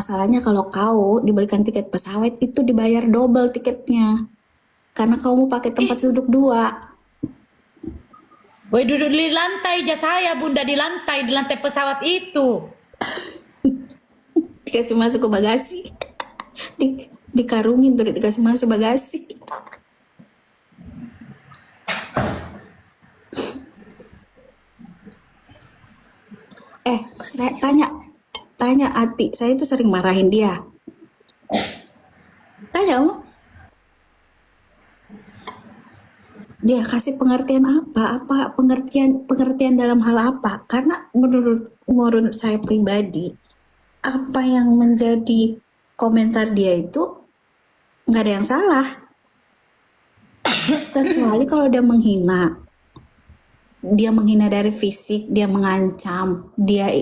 Masalahnya kalau kau diberikan tiket pesawat itu dibayar double tiketnya. Karena kamu pakai tempat duduk 2. Woi, duduk di lantai aja saya, Bunda, di lantai pesawat itu. Dikasih masuk ke bagasi. Dikarungin tuh dikasih masuk bagasi. Saya tanya Ati, saya itu sering marahin dia. Tanya Om, dia kasih pengertian apa pengertian dalam hal apa? Karena menurut saya pribadi, apa yang menjadi komentar dia itu nggak ada yang salah, kecuali kalau dia menghina dari fisik, dia mengancam, dia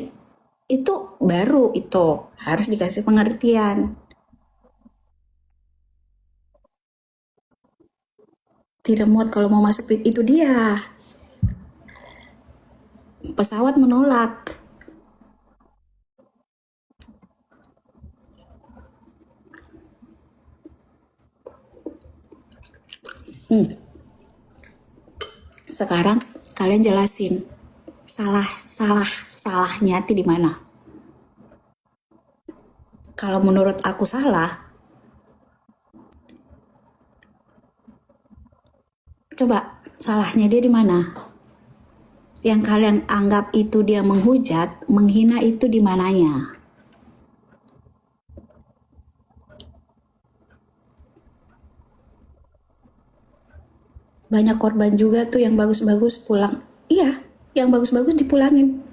itu baru itu harus dikasih pengertian. Tidak muat kalau mau masuk itu dia. Pesawat menolak. Sekarang kalian jelasin salahnya di mana? Kalau menurut aku salah, coba salahnya dia di mana? Yang kalian anggap itu dia menghujat, menghina itu di mananya? Banyak korban juga tuh yang bagus-bagus pulang. Iya, yang bagus-bagus dipulangin.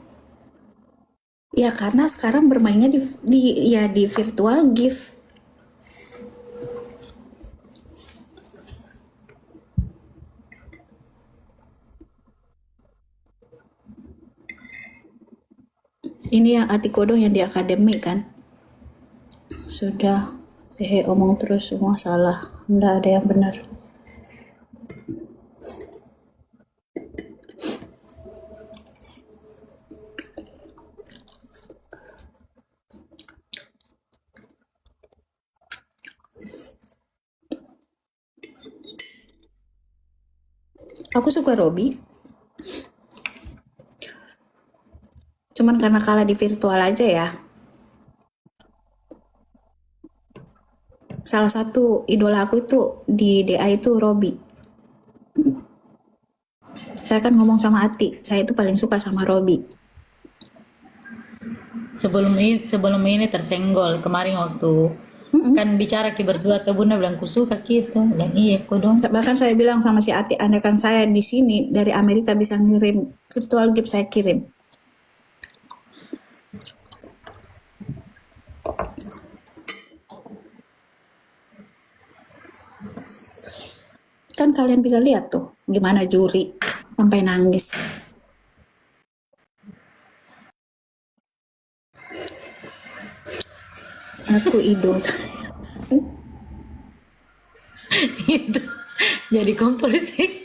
Ya karena sekarang bermainnya di virtual gift. Ini yang Ati Kodong yang di akademi kan. Sudah omong terus semua salah. Nggak ada yang benar. Aku suka Robby. Cuman karena kalah di virtual aja ya. Salah satu idola aku itu di DA itu Robby. Saya kan ngomong sama Ati, saya itu paling suka sama Robby. Sebelum ini tersenggol kemarin waktu kan bicara ki berdua tuh Bunda bilang kusuka gitu. Bilang iya kok dong. Bahkan saya bilang sama si Ati, andaikan saya di sini dari Amerika bisa ngirim virtual gift, saya kirim. Kan kalian bisa lihat tuh gimana juri sampai nangis. Aku idol. Itu jadi komposisi.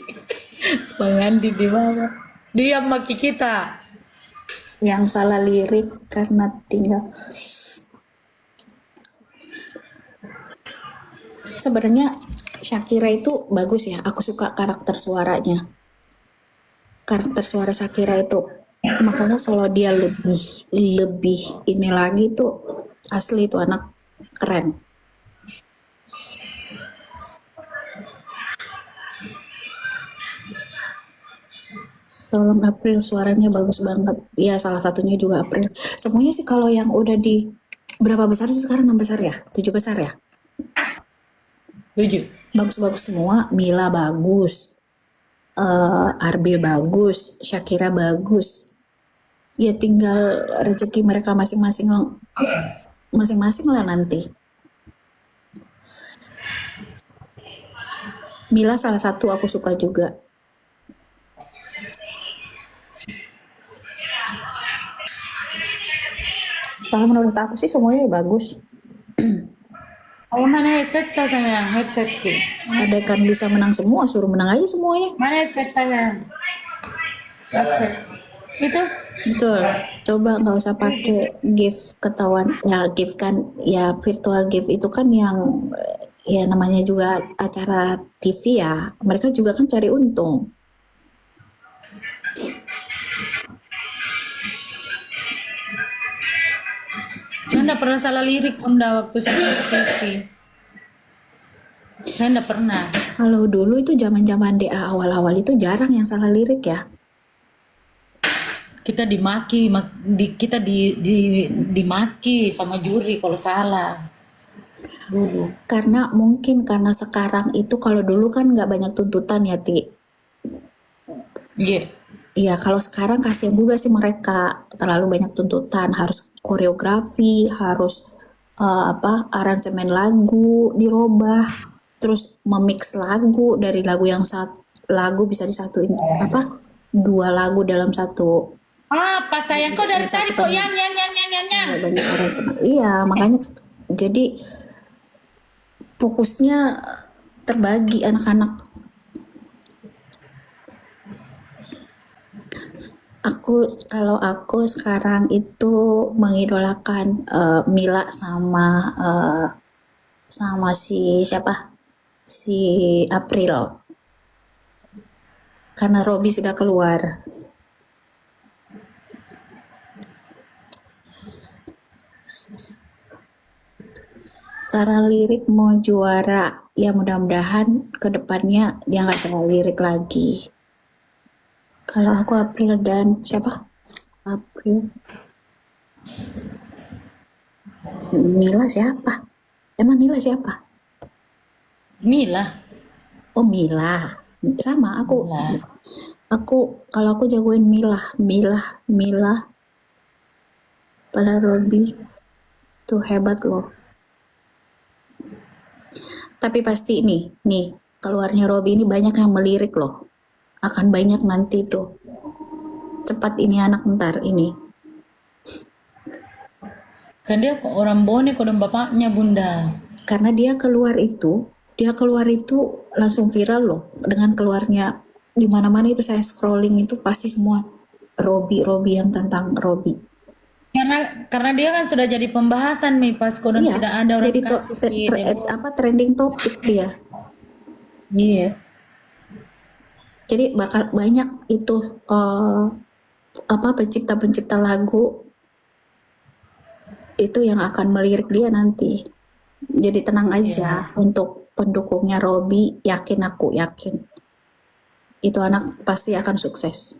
Bang Andi di mana? Dia maki kita. Yang salah lirik karena tinggal. Sebenarnya Shakira itu bagus ya. Aku suka karakter suaranya. Karakter suara Shakira itu. Makanya kalau dia lebih ini lagi tuh asli itu anak keren. Tolong April suaranya bagus banget. Ya salah satunya juga April. Semuanya sih kalau yang udah di berapa besar sih sekarang? 6 besar ya? 7 besar ya? 7. Bagus-bagus semua. Mila bagus. Arbil bagus. Shakira bagus. Ya tinggal rezeki mereka masing-masing lah nanti. Mila salah satu aku suka juga. Kalau menurut aku sih semuanya bagus. Oh, mana headset saya? Headset ki. Ada kan bisa menang semua, suruh menang aja semuanya. Mana headset saya? Headset. Itu Betul. Coba nggak usah pakai gift ketahuan. Ya gift kan, ya virtual gift itu kan yang ya namanya juga acara TV ya. Mereka juga kan cari untung. Saya enggak pernah salah lirik Bunda waktu saya kompetisi. Saya enggak pernah. Kalau dulu itu zaman-zaman DA awal-awal itu jarang yang salah lirik ya. Kita dimaki, kita dimaki sama juri kalau salah dulu. Karena mungkin karena sekarang itu kalau dulu kan nggak banyak tuntutan ya Ti. Iya. Iya, kalau sekarang kasihan juga sih mereka terlalu banyak tuntutan, harus koreografi, harus apa aransemen lagu dirubah, terus memix lagu dari lagu yang satu lagu bisa disatuin apa dua lagu dalam satu Apa sayang kok dari tadi kok kesatuan yang. banyak aransemen. Iya, makanya jadi fokusnya terbagi anak-anak. Kalau aku sekarang itu mengidolakan Mila sama sama si siapa? Si April. Karena Robby sudah keluar. Secara lirik mau juara, ya mudah-mudahan kedepannya dia nggak salah lirik lagi. Kalau aku April dan siapa? April. Mila siapa? Emang Mila siapa? Mila. Oh Mila. Sama aku. Mila. Kalau aku jagoin Mila. Pada Robby tuh hebat loh. Tapi pasti nih keluarnya Robby ini banyak yang melirik loh. Akan banyak nanti tuh. Cepat ini anak ntar ini. Kan dia orang Bone kok dan bapaknya Bunda. Karena dia keluar itu langsung viral loh. Dengan keluarnya di mana-mana itu saya scrolling itu pasti semua Robby yang tentang Robby. Karena dia kan sudah jadi pembahasan nih pas kodon Iya, tidak ada orang jadi kasih apa trending topik dia. Iya. Jadi bakal banyak itu apa pencipta-pencipta lagu itu yang akan melirik dia nanti. Jadi tenang aja untuk pendukungnya Robby, aku yakin itu anak pasti akan sukses.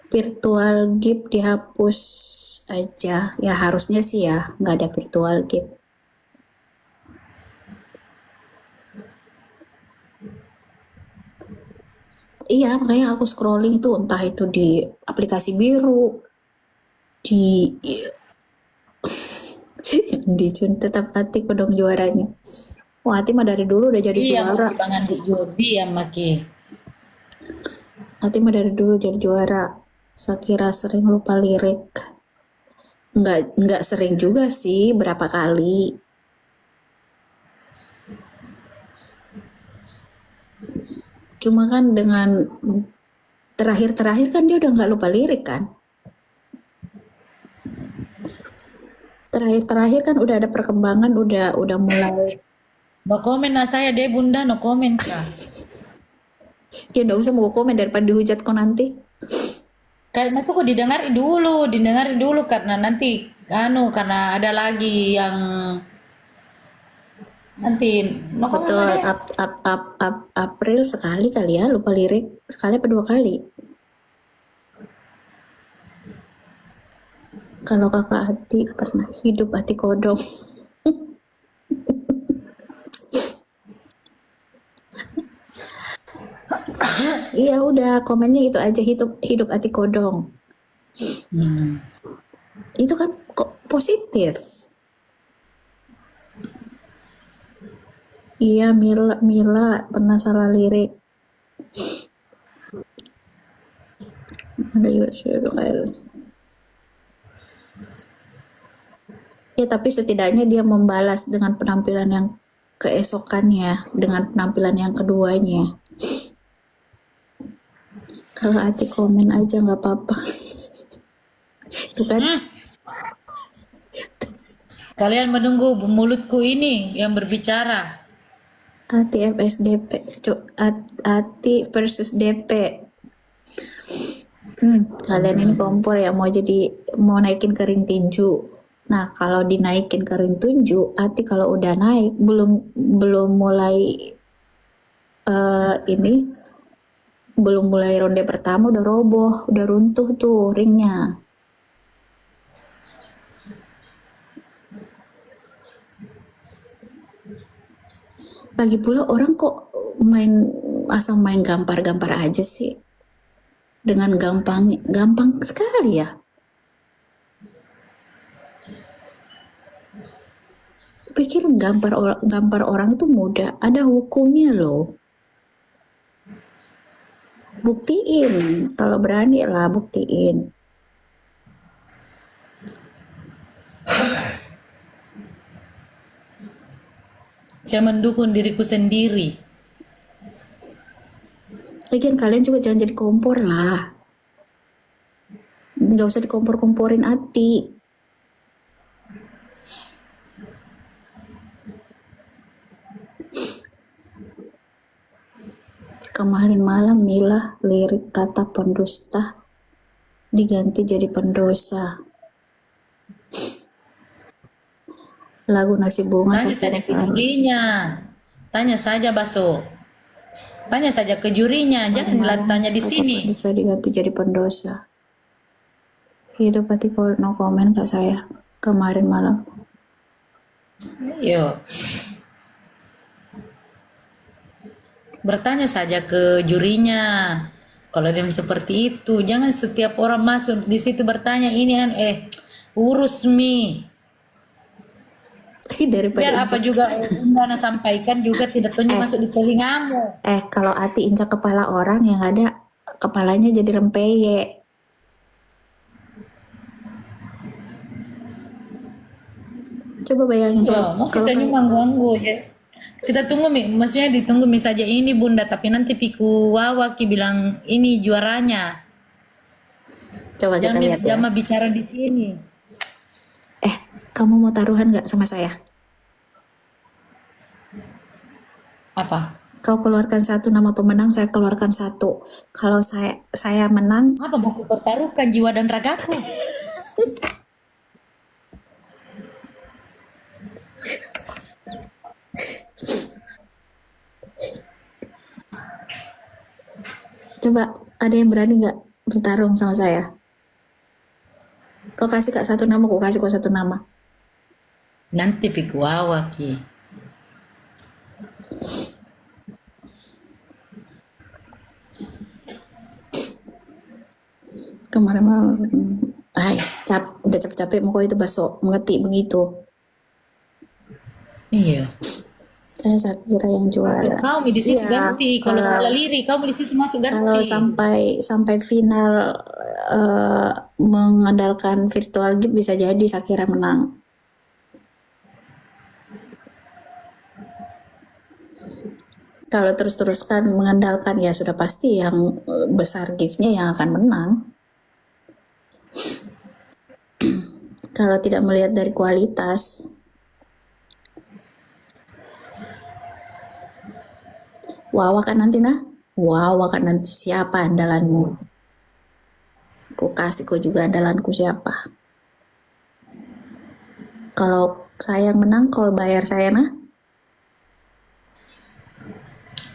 Virtual gift dihapus aja, ya harusnya sih ya nggak ada virtual gift. Iya, makanya aku scrolling itu entah itu di aplikasi biru, di di Jun tetap hati kodong juaranya. Wah, Hati mah dari dulu udah jadi Iya, juara. Maki bangan di judi ya Maki. Hati mah dari dulu jadi juara. Saya kira sering lupa lirik. Nggak sering juga sih, berapa kali. Cuma kan dengan terakhir-terakhir kan dia udah nggak lupa lirik kan. Terakhir-terakhir kan udah ada perkembangan, udah mulai. No komen lah saya deh Bunda, no komen kah? Ya nggak usah mau komen daripada dihujat kok nanti. Kayak masuk kok didengari dulu karena nanti karena ada lagi yang nanti no komen Betul, deh. April sekali kali ya lupa lirik, sekali apa dua kali. Kalau kakak Hati pernah hidup hati kodong. Iya udah komennya itu aja hidup hati kodong. Itu kan kok positif. Iya Mila pernah salah lirik. Ada juga ya tapi setidaknya dia membalas dengan penampilan yang keesokannya dengan penampilan yang keduanya. Kalau Ati komen aja nggak apa-apa. Itu kan Kalian menunggu mulutku ini yang berbicara. Ati FSDP, Ati versus DP. Kalian ini kompor ya mau naikin kering tinju. Nah, kalau dinaikin kering tinju, Ati kalau udah naik belum mulai ini belum mulai ronde pertama udah roboh, udah runtuh tuh ringnya. Lagi pula orang kok asal main gampar-gampar aja sih. Dengan gampang sekali ya. Pikir gampar orang itu mudah, ada hukumnya loh. Buktiin, kalau berani lah buktiin. Saya mendukung diriku sendiri. Lagian kalian juga jangan jadi kompor lah. Nggak usah dikompor-komporin Ati. Kemarin malam Mila lirik kata pendusta diganti jadi pendosa. Lagu nasi bunga Tanya saja ke jurinya. Tanya saja Baso. Tanya saja ke jurinya. Jangan tanya di sini. Bisa diganti jadi pendosa. Hidup Ati no comment kak saya kemarin malam. Yuk. Bertanya saja ke jurinya. Kalau dia seperti itu, jangan setiap orang masuk di situ bertanya ini urus mi. Daripada Biar apa juga Undana sampaikan juga tidak tunjuk masuk di telingamu. kalau Ati injak kepala orang yang ada kepalanya jadi rempeyek. Coba bayangin Mau kisahnya ganggu ya. Kita tunggu mi, maksudnya ditunggu mi saja ini Bunda, tapi nanti Piku Wawa Ki bilang ini juaranya. Coba kita lihat ya. Jangan bicara di sini. Kamu mau taruhan nggak sama saya? Apa? Kau keluarkan satu nama pemenang, saya keluarkan satu. Kalau saya menang, Apa mau pertaruhkan jiwa dan ragaku? coba ada yang berani nggak bertarung sama saya? Kau kasih kak satu nama, kau kasih kau satu nama. Nanti Piku Wawa Ki. Kemarin malam, udah capek-capek mau itu Baso mengetik begitu. Iya. Saya kira yang juara. Kamu di situ ganti. Kalau salah lirik, kamu di situ masuk ganti. Kalau sampai final mengandalkan virtual gift bisa jadi Shakira menang. Kalau terus-teruskan mengandalkan ya sudah pasti yang besar giftnya yang akan menang. Kalau tidak melihat dari kualitas. Wawa kan nanti siapa andalanmu? Ku kasih kau juga andalanku siapa. Kalau saya menang kau bayar saya nah?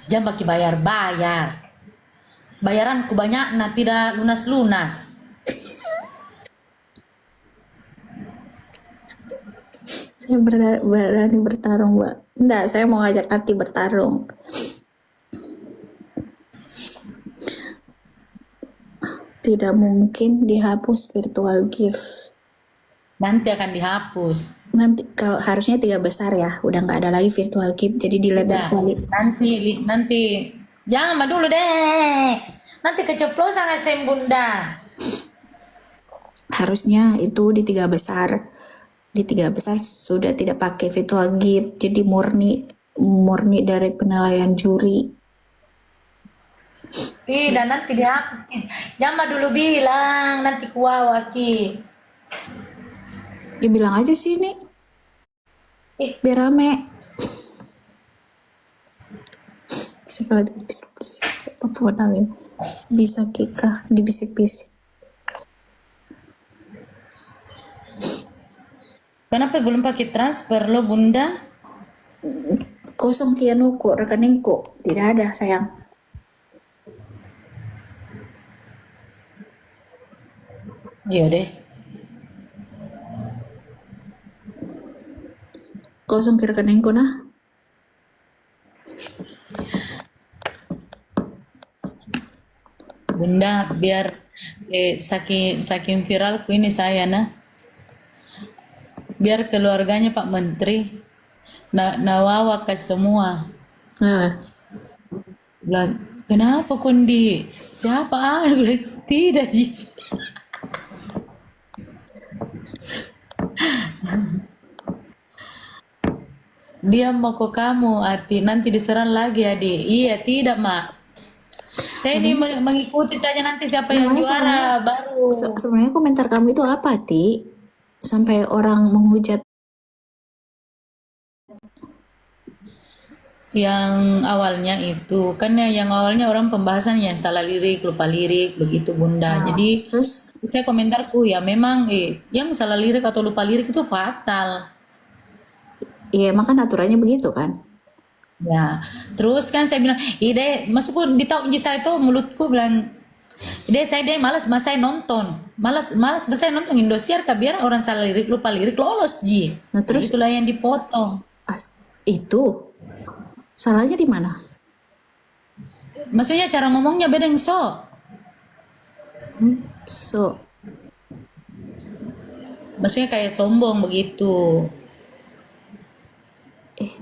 Jangan pakai bayar. Bayaranku banyak, nah tidak lunas-lunas. Saya berani bertarung, Mbak. Enggak, saya mau ngajak Ati bertarung. Tidak mungkin dihapus virtual gift. Nanti akan dihapus. Nanti kalau harusnya 3 besar ya, udah nggak ada lagi virtual gift, jadi dilebar kualitas. Nanti jangan mah dulu deh. Nanti keceplosan SM Bunda. Harusnya itu di 3 besar. Di 3 besar sudah tidak pakai virtual gift, jadi murni murni dari penilaian juri. Tidak, nanti dihapus Ki. Jangan dulu bilang nanti kuawa Ki. Ya bilang aja sini, Eh, biar rame. Bisa kalau dibisik-bisik, apa namanya? Bisa Kika, dibisik-bisik. kenapa belum pakai transfer lo Bunda? Kosong kianuku, rekeningku. Tidak ada, sayang. Iya deh. Kosong ke rekeningku nah. Bunda, biar saking saking viralku ini saya nah, biar keluarganya Pak Menteri nawawa ke semua. Nah, Bilang, kenapa Kondi? Siapa? Bilang, tidak Ji. Dia mau ke kamu, Ati. Nanti diserang lagi, Adik. Iya, tidak, Mak. Saya ini mengikuti saja nanti siapa yang memangnya juara baru. sebenarnya komentar kamu itu apa, Ti? Sampai orang menghujat. Yang awalnya itu, kan yang awalnya orang pembahasan yang salah lirik, lupa lirik, begitu Bunda. Nah, Jadi, terus, saya komentarku ya memang yang salah lirik atau lupa lirik itu fatal. iya emang kan aturannya begitu kan? Ya, terus kan saya bilang, ide masukku di tahun saya itu mulutku bilang, ide saya deh malas, mas saya nonton, malas malas mas saya nonton Indosiar kah biar orang salah lirik lupa lirik lolos Ji. Nah, Nah, terus itulah yang dipotong. itu salahnya di mana? Maksudnya cara ngomongnya beda yang so. So, Maksudnya kayak sombong begitu. eh,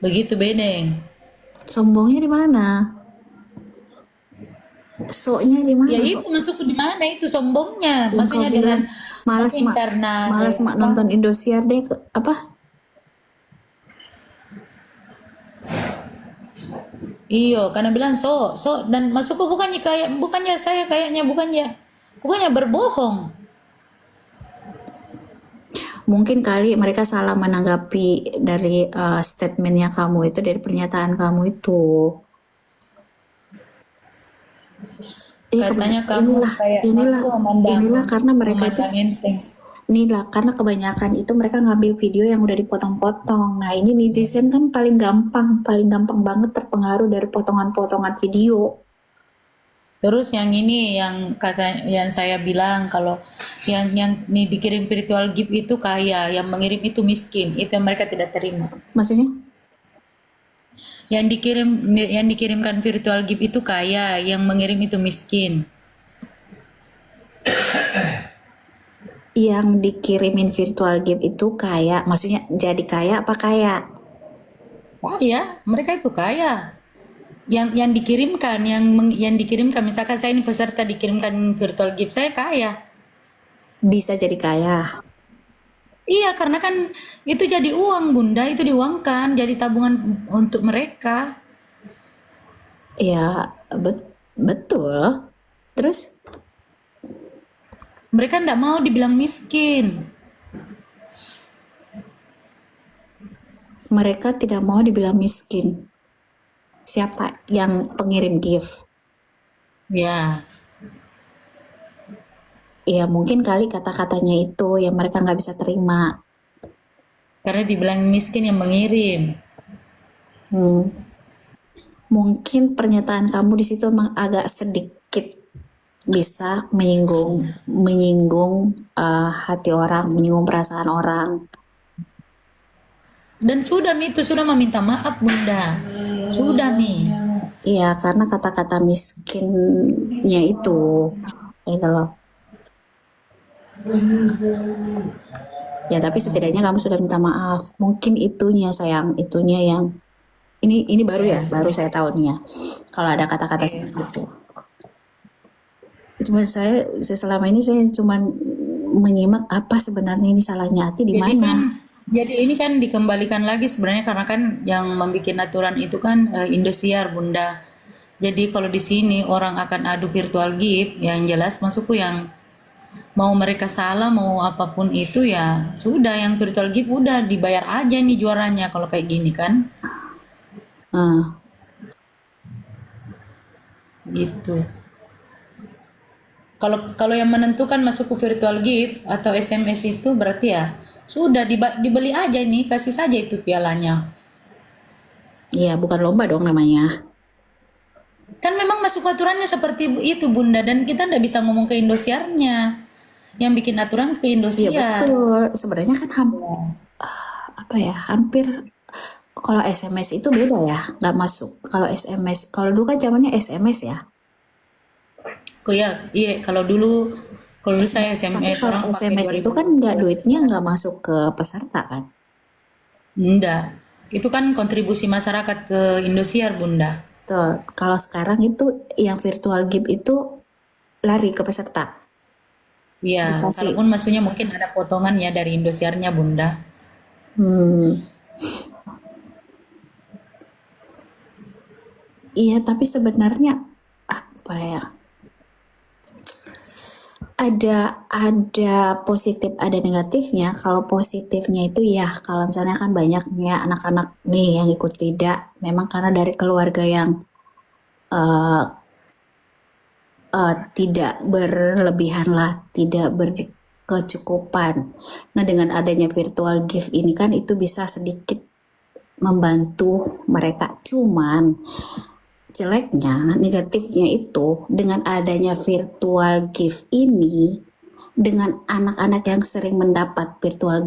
Begitu bedeng. sombongnya di mana? So-nya di Ya mana? itu masuk di mana itu sombongnya. Yang kau Maksudnya bilang dengan malas mungkin mak, karena malas mak apa? nonton Indosiar deh apa? Iyo, karena bilang so dan masukku bukannya saya kayaknya bukannya berbohong. Mungkin kali mereka salah menanggapi dari statementnya kamu itu, dari pernyataan kamu itu. Katanya kamu kayak Inilah, masukku memandang inilah karena mereka itu, memandang enteng. inilah karena kebanyakan itu mereka ngambil video yang udah dipotong-potong. Nah ini netizen kan paling gampang banget terpengaruh dari potongan-potongan video. Terus yang ini yang saya bilang kalau yang nih dikirim virtual gift itu kaya, yang mengirim itu miskin, itu yang mereka tidak terima. Maksudnya? Yang dikirimkan virtual gift itu kaya, yang mengirim itu miskin. Yang dikirimin virtual gift itu kaya, maksudnya jadi kaya apa kaya? Kaya, mereka itu kaya. Yang dikirimkan, yang dikirimkan, misalkan saya ini peserta dikirimkan virtual gift, saya kaya. Bisa jadi kaya. Iya, karena kan itu jadi uang, Bunda, itu diuangkan, jadi tabungan untuk mereka. Ya, betul. Terus Mereka tidak mau dibilang miskin. mereka tidak mau dibilang miskin. Siapa yang pengirim gift? Ya, Ya mungkin kali kata-katanya itu yang mereka nggak bisa terima. karena dibilang miskin yang mengirim. Hmm. Mungkin pernyataan kamu di situ emang agak sedikit bisa menyinggung hati orang, menyinggung perasaan orang. Dan sudah Mi itu sudah meminta maaf Bunda. Sudah Mi. Iya, karena kata-kata miskinnya itu loh. Ya, tapi setidaknya kamu sudah minta maaf. Mungkin itunya sayang, itunya yang ini baru ya, baru saya tahu nih ya. Kalau ada kata-kata seperti itu. Cuma saya selama ini saya cuma menyimak apa sebenarnya ini salahnya Ati di Jadi kan mana. Jadi ini kan dikembalikan lagi sebenarnya karena kan yang membuat aturan itu kan Indosiar, Bunda. Jadi kalau di sini orang akan adu virtual gift, yang jelas masukku yang mau mereka salah mau apapun itu ya sudah yang virtual gift udah dibayar aja nih juaranya kalau kayak gini kan Ah, gitu. Kalau kalau yang menentukan masuk ke virtual gift atau SMS itu berarti ya sudah dibeli aja nih kasih saja itu pialanya. iya, bukan lomba dong namanya. Kan memang masuk aturannya seperti itu Bunda dan kita ndak bisa ngomong ke Indosiarnya. Yang bikin aturan ke Iya Indosiar. betul. Sebenarnya kan apa ya, hampir kalau SMS itu beda ya, nggak masuk. Kalau SMS, kalau dulu kan zamannya SMS ya. Kok ya, iya kalau dulu saya Tapi SMS kalau orang pakai SMS itu kan nggak 2012. duitnya nggak masuk ke peserta kan. Enggak. Itu kan kontribusi masyarakat ke Indosiar, Bunda. Betul. Kalau sekarang itu yang virtual gift itu lari ke peserta. Iya, Dikasih. kalaupun maksudnya mungkin ada potongan ya dari Indosiarnya, Bunda. Hmm, iya, tapi sebenarnya apa ya? Ada positif, ada negatifnya. Kalau positifnya itu ya, kalau misalnya kan banyak nih ya anak-anak nih yang ikut tidak, memang karena dari keluarga yang eh, tidak berlebihan lah, tidak berkecukupan. Nah, dengan adanya virtual gift ini kan itu bisa sedikit membantu mereka. Cuman jeleknya, negatifnya itu dengan adanya virtual gift ini, dengan anak-anak yang sering mendapat virtual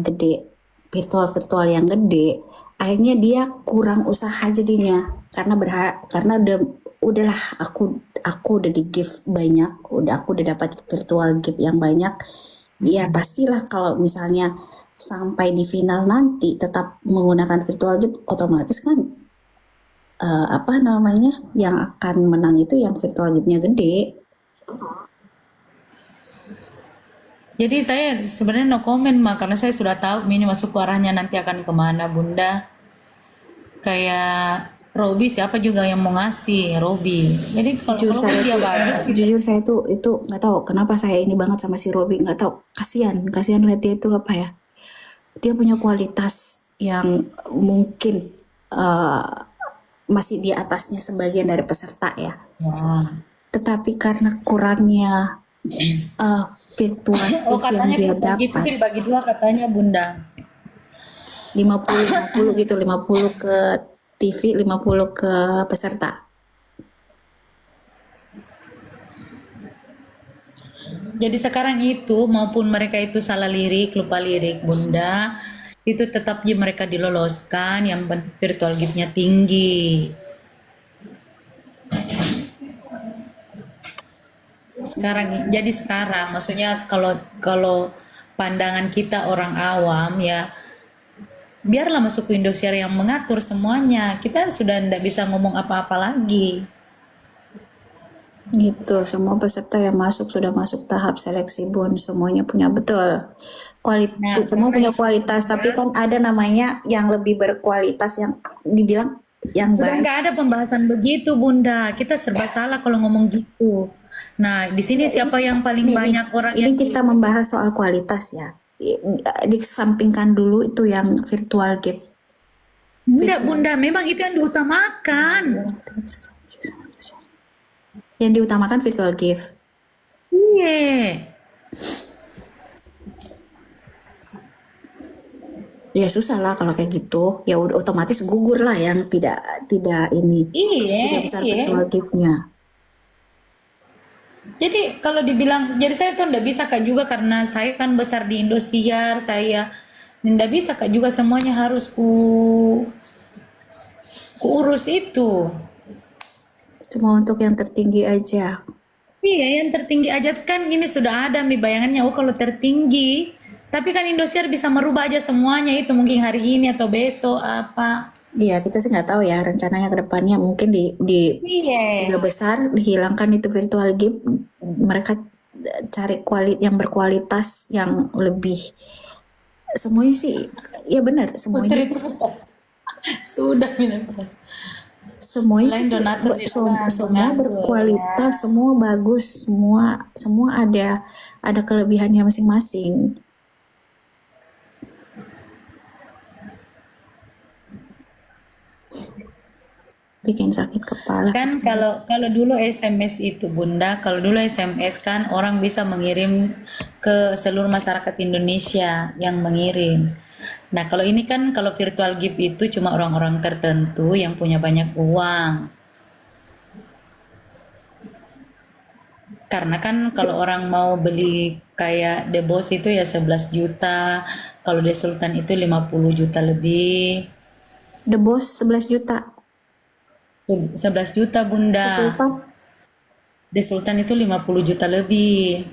yang gede, akhirnya dia kurang usaha jadinya karena berharap karena udahlah aku udah di gift banyak, aku udah dapat virtual gift yang banyak, ya pastilah kalau misalnya sampai di final nanti tetap menggunakan virtual gift otomatis kan apa namanya yang akan menang itu yang virtual gift-nya gede. Jadi saya sebenarnya no comment, Mak, karena saya sudah tahu ini masuk ke arahnya nanti akan kemana, Bunda. Kayak Robi siapa juga yang mau ngasih Robi. Jadi kalau Jujur kalau saya dia tuh, bagus gitu. jujur saya tuh itu nggak tahu kenapa saya ini banget sama si Robi, nggak tahu, kasihan kasihan lihat dia itu apa ya, dia punya kualitas yang mungkin eh, masih di atasnya sebagian dari peserta ya, Ya. tetapi karena kurangnya eh, virtual Oh gift yang katanya dia virtual gift itu dapat dibagi dua katanya Bunda. 50-50 gitu, 50 ke TV, 50 ke peserta. Jadi sekarang itu maupun mereka itu salah lirik, lupa lirik, Bunda, itu tetap aja mereka diloloskan. Yang penting virtual gift-nya tinggi. Jadi sekarang, maksudnya kalau kalau pandangan kita orang awam ya, biarlah masuk ke Indosiar yang mengatur semuanya. Kita sudah tidak bisa ngomong apa-apa lagi. Gitu, semua peserta yang masuk sudah masuk tahap seleksi BUN, semuanya punya betul. Nah, Semua karena punya itu kualitas, tapi kan ada namanya yang lebih berkualitas yang dibilang yang sudah baik. nggak ada pembahasan begitu, Bunda. Kita serba salah kalau ngomong gitu. Nah, di sini Ya, siapa yang paling ini, banyak orang ini yang kita membahas soal kualitas ya. Disampingkan dulu itu yang virtual gift. Enggak, Virtual. Bunda, memang itu yang diutamakan. Yang diutamakan virtual gift. Iya. Ya susah lah kalau kayak gitu. Ya udah otomatis gugur lah yang tidak tidak ini Iya, tidak besar iya. virtual gift-nya. Jadi kalau dibilang, jadi saya tuh ndak bisa kak juga karena saya kan besar di Indosiar, saya ndak bisa kak juga semuanya harus kuurus itu. Cuma untuk yang tertinggi aja. Iya, yang tertinggi aja kan ini sudah ada nih bayangannya. Oh kalau tertinggi, tapi kan Indosiar bisa merubah aja semuanya itu mungkin hari ini atau besok apa. Iya, kita sih nggak tahu ya rencananya ke depannya mungkin di Iya. udah besar dihilangkan itu virtual gift, mereka cari yang berkualitas yang lebih semuanya sih, ya benar, semuanya Putri Tuta. Sudah minum. semuanya Selain sih donatur di dalam semua donatur ya. berkualitas, semua bagus, semua semua ada kelebihannya masing-masing. Bikin sakit kepala. Kan kalau kalau dulu SMS itu Bunda, kalau dulu SMS kan orang bisa mengirim ke seluruh masyarakat Indonesia yang mengirim. Nah, kalau ini kan kalau virtual gift itu cuma orang-orang tertentu yang punya banyak uang. Karena kan kalau orang mau beli kayak The Boss itu ya 11 juta, kalau The Sultan itu 50 juta lebih. The Boss 11 juta. 11 juta Bunda. Sultan. The Sultan itu 50 juta lebih.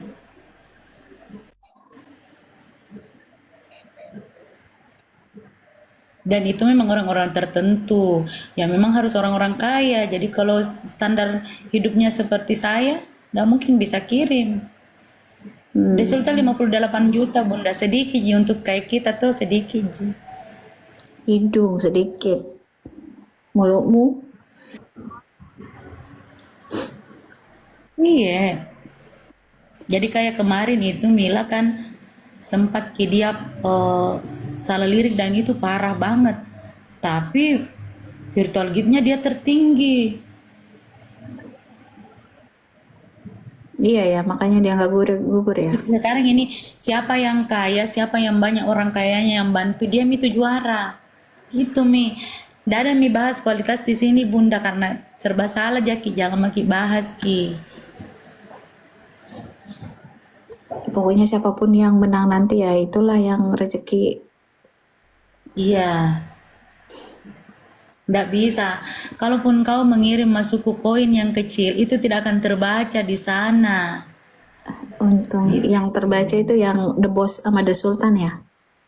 Dan itu memang orang-orang tertentu. Ya memang harus orang-orang kaya. Jadi kalau standar hidupnya seperti saya, nggak mungkin bisa kirim. The Sultan 58 juta Bunda. Sedikit Ji untuk kayak kita tuh sedikit Ji. Hidung sedikit. Mulutmu. Iya. Jadi kayak kemarin itu Mila kan sempat ke dia salah lirik dan itu parah banget. Tapi virtual gift-nya dia tertinggi. Iya ya, makanya dia nggak gugur ya. Sekarang ini siapa yang kaya, siapa yang banyak orang kayanya yang bantu dia itu juara. Itu Mi. Tidak ada Mi bahas kualitas di sini Bunda karena serba salah Jaki, jangan maki bahas Ki. Pokoknya siapapun yang menang nanti ya itulah yang rezeki. Iya. Tidak bisa. Kalaupun kau mengirim masuk ke koin yang kecil, itu tidak akan terbaca di sana. Untung Gitu. yang terbaca itu yang The Boss sama The Sultan ya.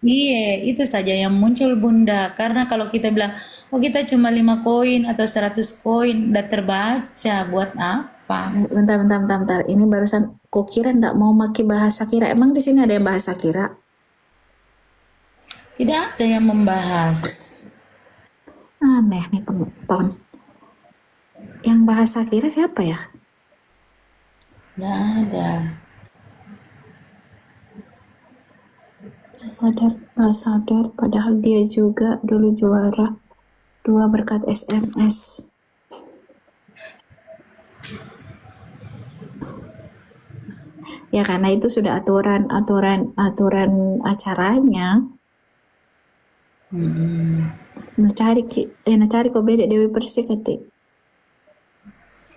Iya, itu saja yang muncul Bunda. Karena kalau kita bilang, oh kita cuma 5 koin atau 100 koin, tidak terbaca. Buat apa? Bentar, bentar, bentar, bentar. Ini barusan kukira ndak mau maki bahasa kira. Emang di sini ada yang bahasa kira? Tidak ada yang membahas. Aneh nih penonton. Yang bahasa kira siapa ya? Tidak ada. Gak sadar, padahal dia juga dulu juara 2 berkat SMS. Ya karena itu sudah aturan acaranya. Nacari kok beda Dewi Persik ketik.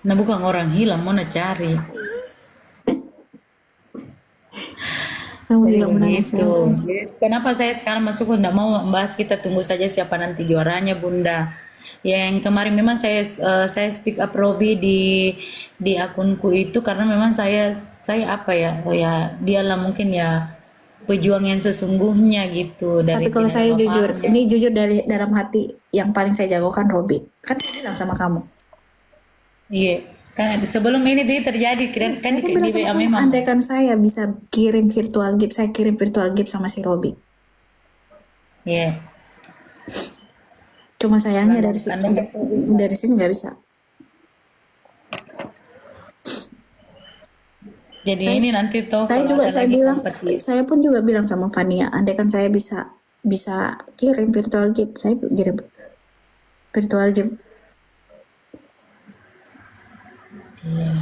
Nah bukan orang hilang, mau cari. Kamu Jadi juga menang begitu. SMS. Jadi, kenapa saya sekarang masuk tidak mau membahas, kita tunggu saja siapa nanti juaranya Bunda. Yang kemarin memang saya speak up Robby di akunku itu karena memang saya apa ya dialah mungkin ya pejuang yang sesungguhnya gitu Tapi dari kalau tidak saya ada jujur, bapaknya. ini jujur dari dalam hati, yang paling saya jagokan Robby. Kan saya bilang sama kamu. Iya, kan sebelum ini dia terjadi kan Saya kan di bilang sama WA kamu, memang. andaikan saya bisa kirim virtual gift, saya kirim virtual gift sama si Robby. Iya. Cuma sayangnya Anda bisa bisa. dari sini nggak bisa. Jadi Saya ini nanti toh saya kalau juga ada saya lagi bilang, kompetisi. saya pun juga bilang sama Fania, andaikan saya bisa bisa kirim virtual gift, saya kirim virtual gift. Iya.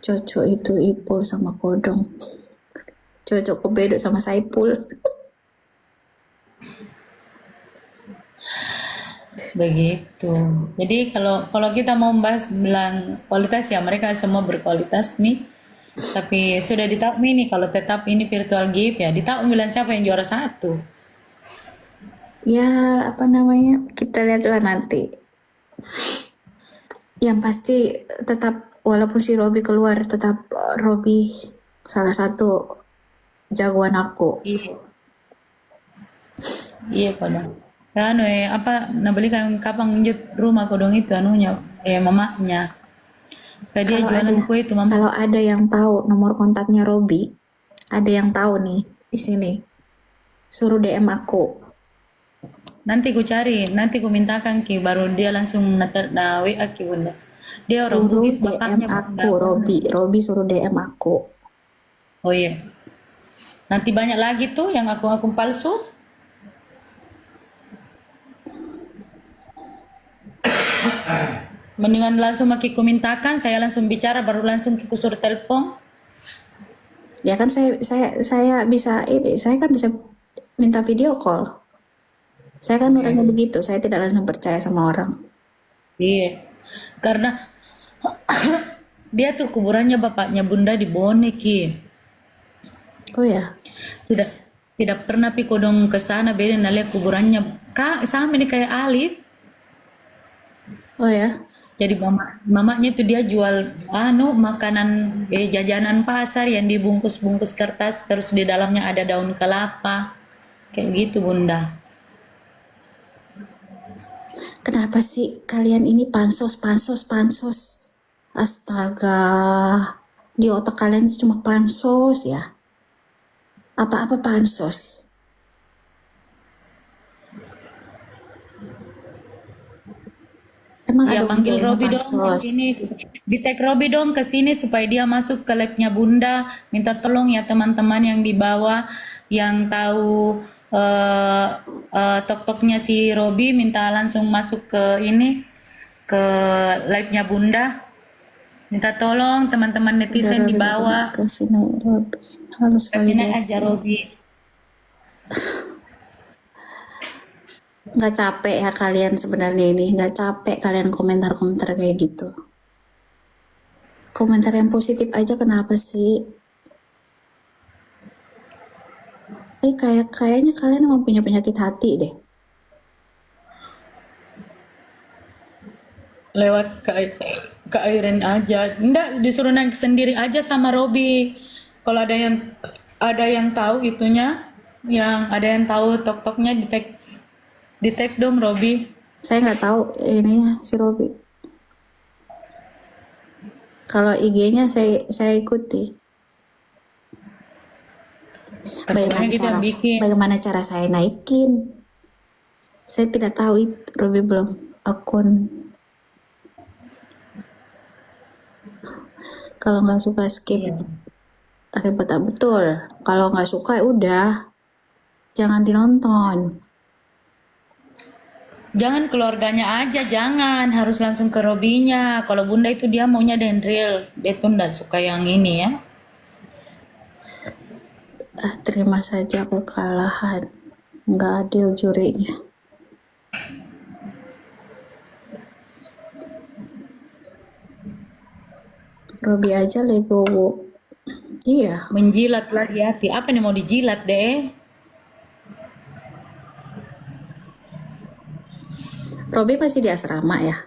Cocok itu Ipul sama Kodong. Cocok Kobedo sama Saipul. Begitu. Jadi kalau kalau kita mau bahas bilang kualitas ya mereka semua berkualitas nih. Tapi sudah ditahu nih kalau tetap ini virtual gift ya ditahu bilang siapa yang juara satu. Ya, apa namanya? Kita lihatlah nanti. Yang pasti tetap walaupun si Robby keluar, tetap Robby salah satu jagoan aku. Iya. Iya kodong. Anu apa nah beli kan kapan nginjut rumah kodong itu anunya mamanya. Kayak dia Kalau jualan ada kue itu mama. yang tahu nomor kontaknya Robby, ada yang tahu nih di sini. Suruh DM aku. Nanti ku cari, nanti ku mintakan Ki, baru dia langsung WA Ki Bunda. Dia orang Suruh Bugis DM bapaknya Bunda. aku, Robi. Robi suruh DM aku. Oh iya. Nanti banyak lagi tuh yang akun-akun palsu. Mendingan langsung Ki ku mintakan, saya langsung bicara, baru langsung Ki ku suruh telepon. Ya kan saya bisa ini, saya kan bisa minta video call. Saya kan orangnya begitu, saya tidak langsung percaya sama orang. Iya. Karena dia tuh kuburannya bapaknya Bunda di Bone Ki. Oh ya, Tidak tidak pernah pi kodong ke sana beda nah lihat kuburannya. Kak, sama ini kayak Alif. oh ya. Jadi mamanya tuh dia jual makanan jajanan pasar yang dibungkus-bungkus kertas terus di dalamnya ada daun kelapa. Kayak gitu Bunda. Kenapa sih kalian ini pansos, pansos, pansos? Astaga, di otak kalian itu cuma pansos ya? Apa-apa pansos? Emang Ya ada manggil untungnya Robi dong ke pansos? sini. Di tag Robi dong ke sini supaya dia masuk ke labnya Bunda. Minta tolong ya teman-teman yang di bawah yang tahu tok-toknya si Robi minta langsung masuk ke ini ke live-nya Bunda. Minta tolong teman-teman Udah netizen di Robi bawah. kasih naik Robi. Harus Kasih naik aja validasi. Robi. Nggak capek ya kalian sebenarnya ini? Nggak capek kalian komentar-komentar kayak gitu? Komentar yang positif aja kenapa sih? Kayaknya kalian emang punya penyakit hati deh. Lewat ke Airen aja. Enggak, disuruh naik sendiri aja sama Robi. Kalau ada yang tahu itunya, yang ada yang tahu tok-toknya di tag dong Robi. Saya nggak tahu ini si Robi. Kalau IG-nya saya ikuti. Pokoknya kita bikin. Bagaimana cara saya naikin? Saya tidak tahu itu. Robi belum akun. Kalau nggak suka skip. Iya. Betul. Kalau nggak suka ya udah. Jangan dinonton. Jangan keluarganya aja, jangan harus langsung ke Robinya. Kalau Bunda itu dia maunya Dendril, dia tuh nggak suka yang ini ya. Terima saja kekalahan. Nggak adil jurinya. Robi aja legowo. Iya. Menjilat lagi hati. Apa nih mau dijilat deh? Robi masih di asrama ya?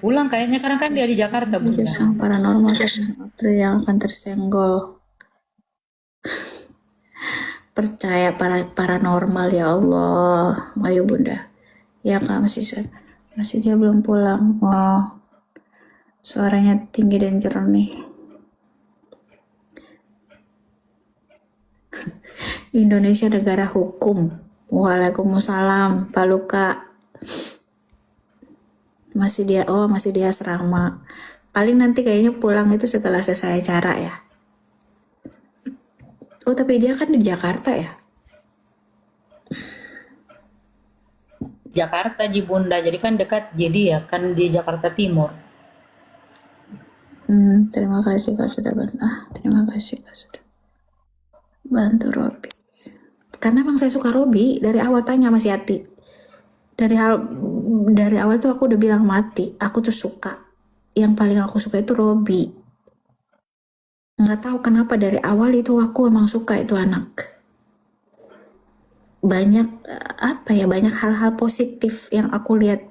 Pulang kayaknya karena kan dia di Jakarta Bunda. Sang paranormal yang akan tersenggol. Percaya paranormal ya Allah. Ayo Bunda. Ya Kak masih dia belum pulang. Oh, suaranya tinggi dan jernih. Indonesia negara hukum. Waalaikumsalam, Pak Luka. Masih dia asrama. Paling nanti kayaknya pulang itu setelah selesai acara ya. Oh, tapi dia kan di Jakarta ya? Jakarta Ji Bunda, jadi kan dekat jadi ya kan di Jakarta Timur. Terima kasih Kak sudah bantu. Terima kasih Kak sudah bantu Robi. Karena emang saya suka Robi dari awal tanya sama si Ati. Dari awal tuh aku udah bilang mati, aku tuh suka. Yang paling aku suka itu Robi. Nggak tahu kenapa dari awal itu aku emang suka itu anak. Banyak banyak hal-hal positif yang aku lihat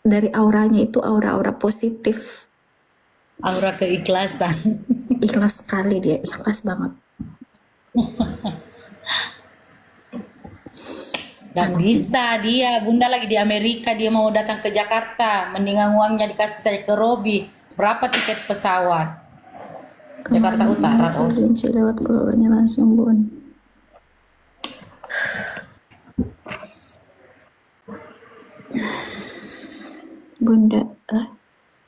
dari auranya itu aura-aura positif. Aura keikhlasan. Ikhlas sekali dia, ikhlas banget. Gak bisa dia, Bunda lagi di Amerika, dia mau datang ke Jakarta, mendingan uangnya dikasih saja ke Robi. Berapa tiket pesawat? Jakarta Utara. Benci lewat keluarganya langsung Bun. Bunda,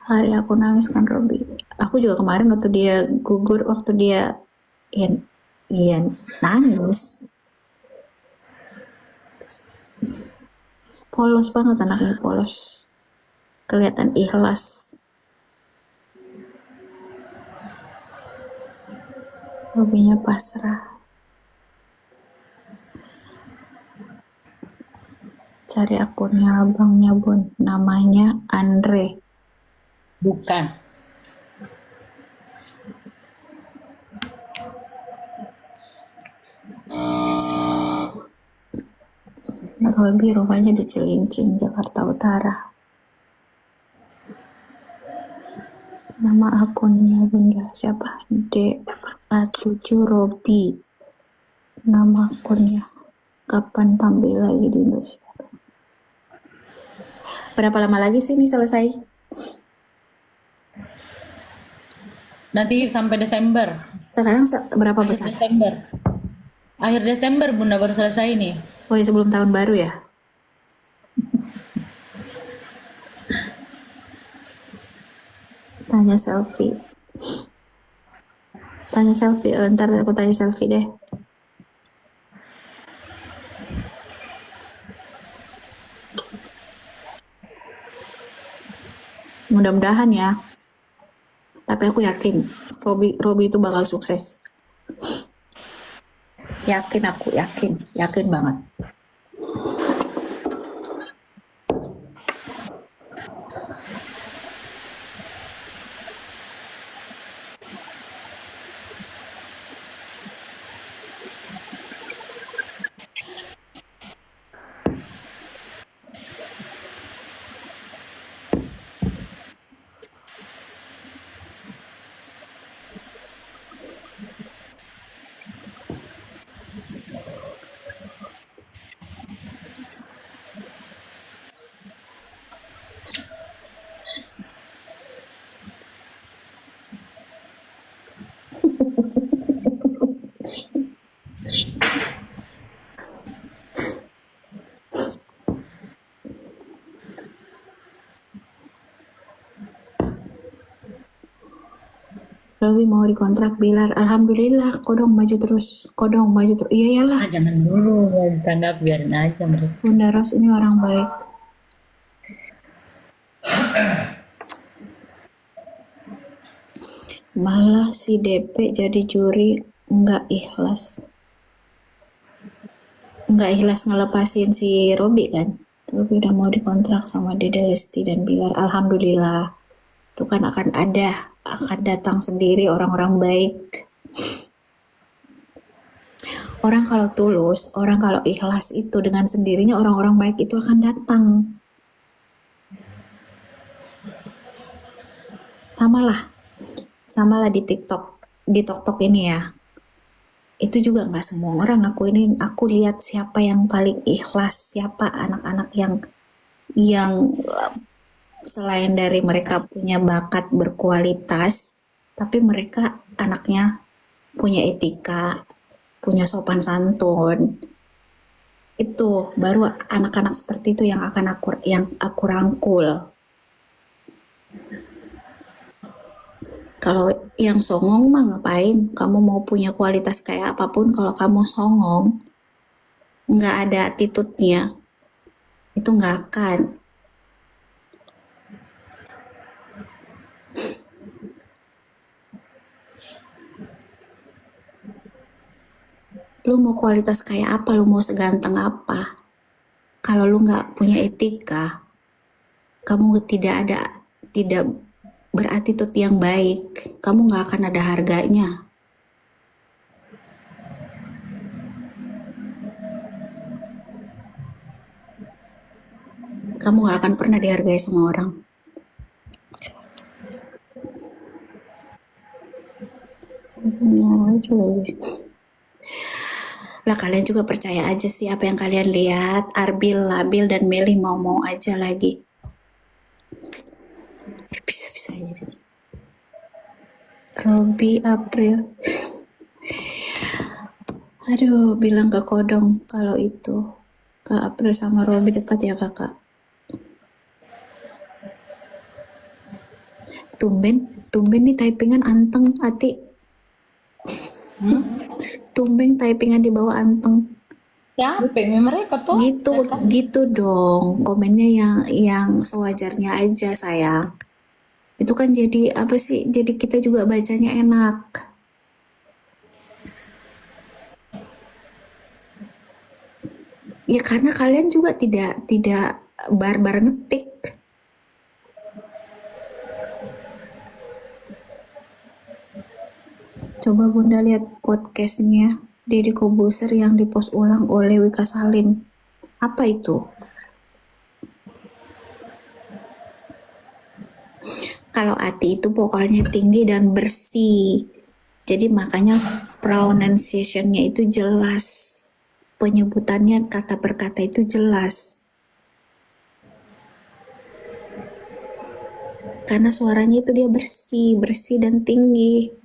hari aku nangis kan Robi. Aku juga kemarin waktu dia gugur, waktu dia Ian, Ian nangis. Polos banget anaknya, polos. Kelihatan ikhlas. Robinya pasrah. Cari akunnya abangnya Bun, namanya Andre. Bukan. Robi rumahnya di Cilincing, Jakarta Utara. Nama akunnya Bunda siapa? D.A7 Robi. Nama akunnya. Kapan tampil lagi di Indonesia? Berapa lama lagi sih ini selesai? Nanti sampai Desember. Sekarang berapa Akhir besar? Desember. Akhir Desember Bunda baru selesai nih. Oh ya, sebelum tahun baru ya? Tanya selfie. Tanya selfie, ntar aku tanya selfie deh. Mudah-mudahan ya. Tapi aku yakin Robi itu bakal sukses. Yakin aku, yakin banget. Robi mau dikontrak Bilar, alhamdulillah. Kodong maju terus, Iya iyalah. Jangan dulu tanggap, biarin aja mereka. Bunda Ros ini orang baik. Malah si DP jadi juri nggak ikhlas ngelepasin si Robi kan. Robi udah mau dikontrak sama Dede Lesti dan Bilar, alhamdulillah. Itu kan akan datang sendiri orang-orang baik. Orang kalau tulus, orang kalau ikhlas itu dengan sendirinya orang-orang baik itu akan datang. Samalah di TikTok ini ya. Itu juga nggak semua orang aku lihat siapa yang paling ikhlas, siapa anak-anak yang selain dari mereka punya bakat berkualitas, tapi mereka anaknya punya etika, punya sopan santun. Itu baru anak-anak seperti itu yang aku rangkul. Kalau yang songong mah ngapain? Kamu mau punya kualitas kayak apapun, kalau kamu songong, nggak ada attitude-nya, itu nggak akan. Lu mau kualitas kayak apa? Lu mau seganteng apa? Kalau lu nggak punya etika, kamu tidak berattitude yang baik, kamu nggak akan ada harganya. Kamu nggak akan pernah dihargai sama orang. Lah kalian juga percaya aja sih apa yang kalian lihat. Arbil, Labil, dan Meli mau aja lagi. Bisa aja. Robi, April. Aduh, bilang ke Kodong kalau itu. Kak April sama Robby dekat ya kakak. Tumben nih typingan anteng, Ati. Tumben typingan di bawah anteng. Capek mereka tuh. Gitu, gitu dong. Komennya yang sewajarnya aja sayang. Itu kan jadi apa sih? Jadi kita juga bacanya enak. Ya karena kalian juga tidak barbar ngetik. Coba Bunda lihat podcastnya Deddy Kobuser yang dipost ulang oleh Wika Salim. Apa itu? Kalau Ati itu pokoknya tinggi dan bersih. Jadi makanya pronunciation-nya itu jelas. Penyebutannya kata per kata itu jelas. Karena suaranya itu dia bersih dan tinggi.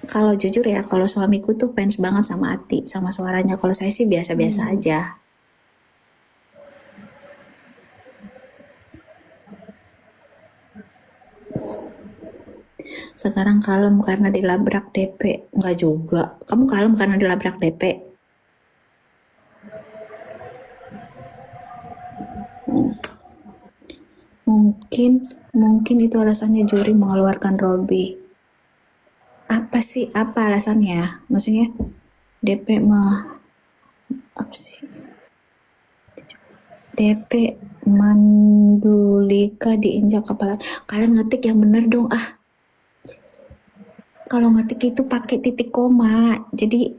Kalau jujur ya, kalau suamiku tuh fans banget sama Ati, sama suaranya. Kalau saya sih biasa-biasa aja. Sekarang kalem karena dilabrak DP. Enggak juga. Kamu kalem karena dilabrak DP? Mungkin itu alasannya juri mengeluarkan Robby. Apa alasannya? Maksudnya DP apa sih? DP Mandulika diinjak kepala. Kalian ngetik yang bener dong. Kalau ngetik itu pakai titik koma. Jadi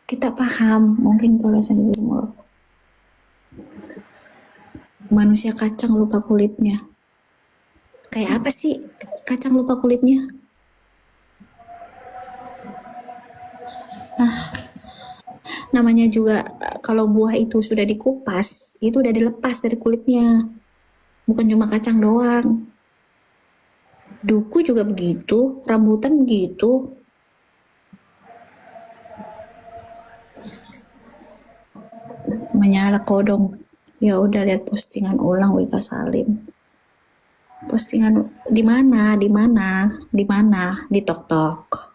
kita paham. Mungkin kalau saya juri manusia kacang lupa kulitnya. Kayak apa sih kacang lupa kulitnya? Namanya juga kalau buah itu sudah dikupas, itu udah dilepas dari kulitnya. Bukan cuma kacang doang. Duku juga begitu, rambutan begitu. Menyala kodong. Ya udah lihat postingan ulang Wika Salim. Postingan di mana? Di TokTok.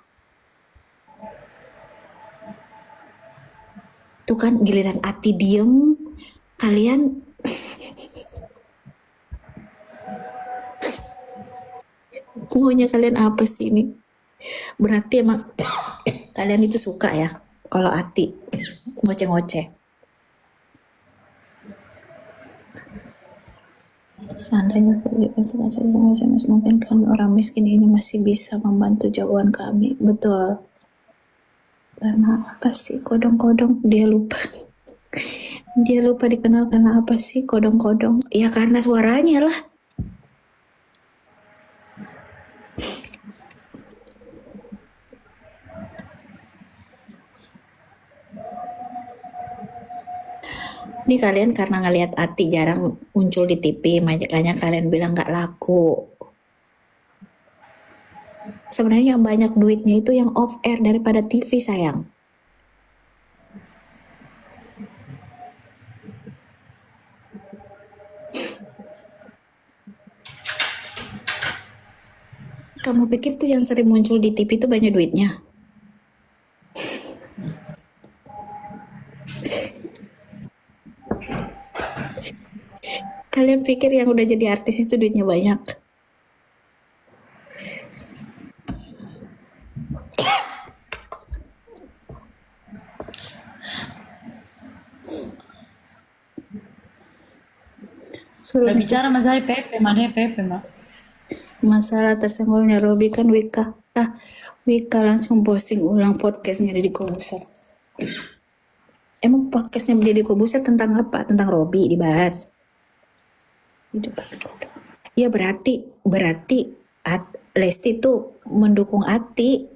Tuh kan giliran Ati diem, kalian maunya kalian apa sih ini? Berarti emang kalian itu suka ya kalau Ati ngoceh-ngoceh. Seandainya itu mungkin kami orang miskin ini masih bisa membantu jagoan kami. Betul. Karena apa sih kodong-kodong? Dia lupa. Dia lupa dikenal karena apa sih kodong-kodong? Ya karena suaranya lah. Ini kalian karena ngelihat Ati jarang muncul di TV, makanya kalian bilang nggak laku. Sebenarnya yang banyak duitnya itu yang off air daripada TV sayang. Kamu pikir tuh yang sering muncul di TV itu banyak duitnya? Kalian pikir yang udah jadi artis itu duitnya banyak? Suruh Udah bicara masalah PP, mana PP, Mak? masalah tersenggolnya Robby kan Wika langsung posting ulang podcastnya Deddy Kobuser. Emang podcastnya Deddy Kobuser tentang apa? Tentang Robby dibahas. Ya berarti Lesti tuh mendukung Ati.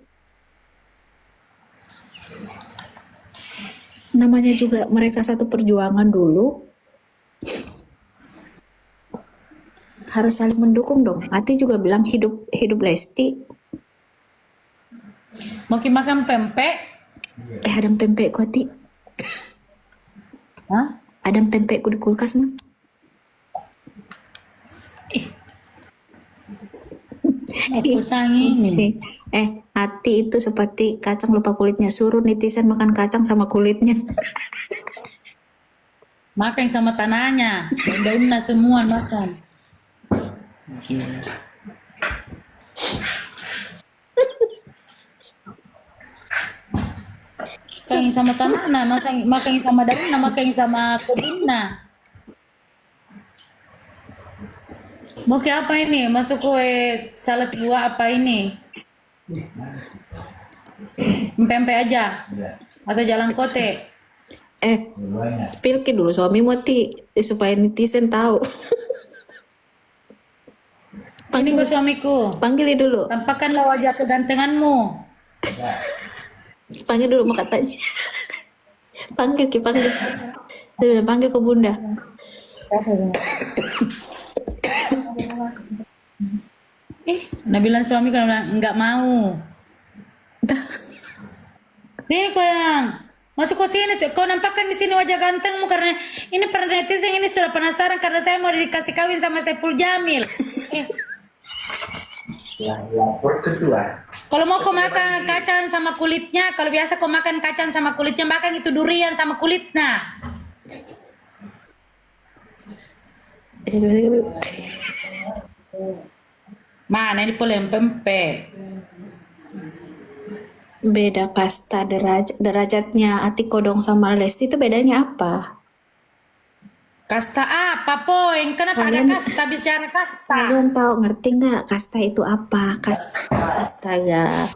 Namanya juga mereka satu perjuangan dulu. Harus saling mendukung dong. Ati juga bilang hidup Lesti. Mau makan pempek? Ada pempek kok Ati. Hah? Ada pempekku di kulkas nah. Ih, aku sangin. Hati itu seperti kacang lupa kulitnya. Suruh netizen makan kacang sama kulitnya. Makan sama tanahnya. Daun-daunnya semua makan. Gila. Makan sama tanahnya, makan sama daunnya, makan sama kebunnya. Mau ke apa ini? Masuk kue salad buah apa ini? Pempek aja. Atau jalan kote. Eh, Spilkin dulu suamimu ti supaya netizen tahu. Ini gue suamiku. Panggil dulu. Tampakkanlah wajah kegantenganmu. Panggil dulu mau katanya. Panggil ki panggil. Panggil ke bunda. Nabilan suami kan bilang nggak mau. Ini kau yang masuk ke sini, kau nampakkan di sini wajah gantengmu karena ini para netizen ini sudah penasaran karena saya mau dikasih kawin sama Saiful Jamil. Lapor kedua. Kalau mau kau makan kacang sama kulitnya, kalau biasa kau makan kacang sama kulitnya, makan itu durian sama kulitnya. Mana ini polem pempek? Beda kasta derajatnya Ati Kodong sama Lesti itu bedanya apa? Kasta apa, Poin? Kenapa ada Kalian- kasta bicara kasta? Kalian tahu ngerti nggak kasta itu apa? Astaga,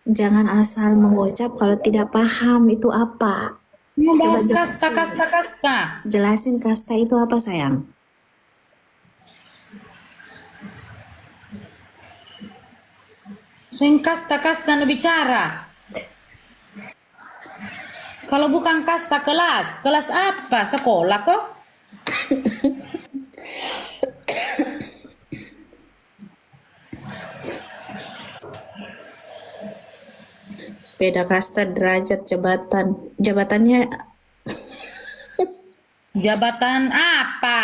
jangan asal mengucap kalau tidak paham itu apa. Membahas Coba kasta, kasta, kasta. Jelasin kasta itu apa sayang? Sing kasta, kasta nu bicara. Kalau bukan kasta kelas, kelas apa? Sekolah kok? Beda kasta derajat jabatannya Jabatan apa?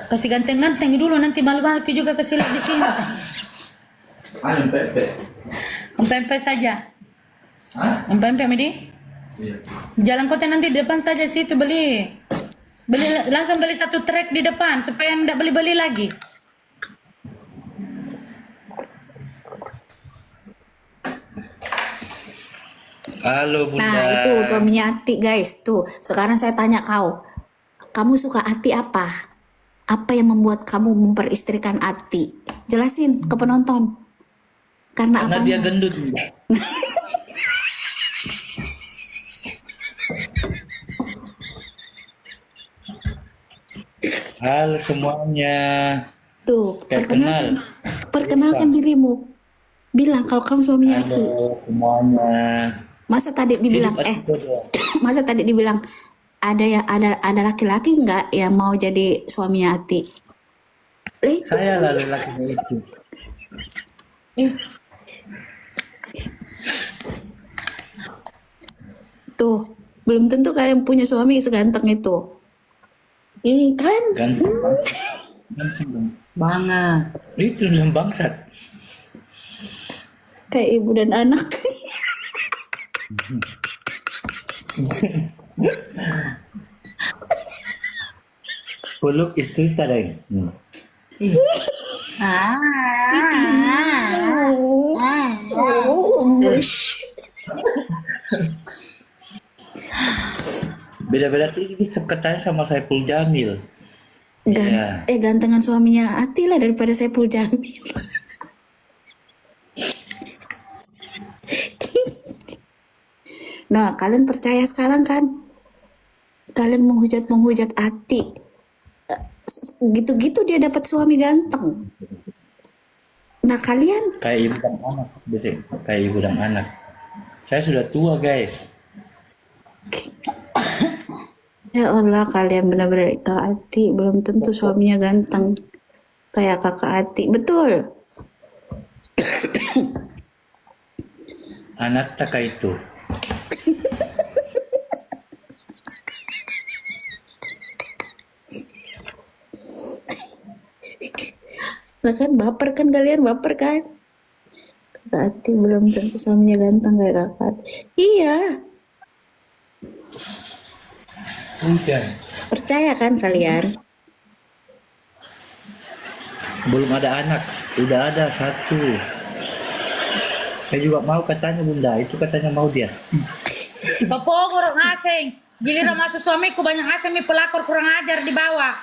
Kasih ganteng-ganteng dulu nanti malu-malu juga kasih lihat di sini. Anu Pepe. Empempe saja. Hah? Empempe Medi. Iya. Jalan kota nanti di depan saja situ beli. Langsung beli satu trek di depan supaya enggak beli-beli lagi. Halo Bunda. Nah, itu suaminya Ati, guys. Tuh, sekarang saya tanya kau. Kamu suka Ati apa? Apa yang membuat kamu memperistrikan Ati? Jelasin ke penonton. Karena Karena apa? dia gendut. Bunda. Halo semuanya. Tuh, Perkenal. perkenalkan dirimu. Bilang kalau kamu suaminya Ati. Halo semuanya. Masa tadi dibilang, Hidup Ati Kodong. masa tadi dibilang ada laki-laki nggak yang mau jadi suaminya Ati? Lah, itu Saya lah lelaki itu. Eh, tuh, belum tentu kalian punya suami seganteng itu. Ini kan Ganteng banget. Ganteng dong. banget. Itu yang bangsat. kayak ibu dan anak. Peluk istri tadi. Ah. Beda-beda tipis katanya sama Saiful Jamil. Iya. Gantengan suaminya Ati lah daripada Saiful Jamil. Nah, kalian percaya sekarang kan? Kalian menghujat Ati. Gitu-gitu dia dapat suami ganteng. Nah, kalian Kayak ibu dan anak, beda. Kayak ibu dan anak. Saya sudah tua guys. ya Allah, kalian benar-benar Kak Ati belum tentu suaminya ganteng kayak kakak Ati. Betul. Anak tak itu. Lah kan baper kan kalian, baper kan? Kakak Ati belum tentu suaminya ganteng kayak kakak. Iya, Bukan. percaya kan kalian? Belum ada anak, udah ada satu. Saya juga mau katanya bunda, itu katanya mau dia. Topo kurang asing. Giliran masuk suamiku banyak asing mi pelakor kurang ajar di bawah.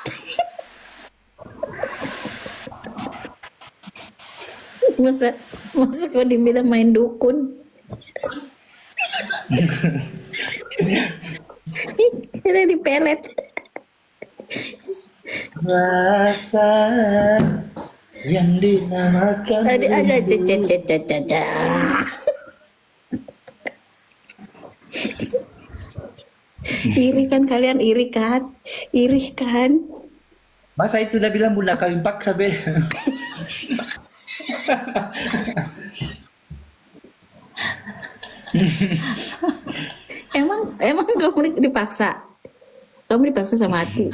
Masa masa kau dibilang main dukun? Kita dipelet. Rasa yang dinamakan Ada caca. Iri kan kalian, iri kan? Iri kan? Masa itu udah bilang bunda kawin paksa be. Emang kamu dipaksa? Kamu dipaksa sama Ati?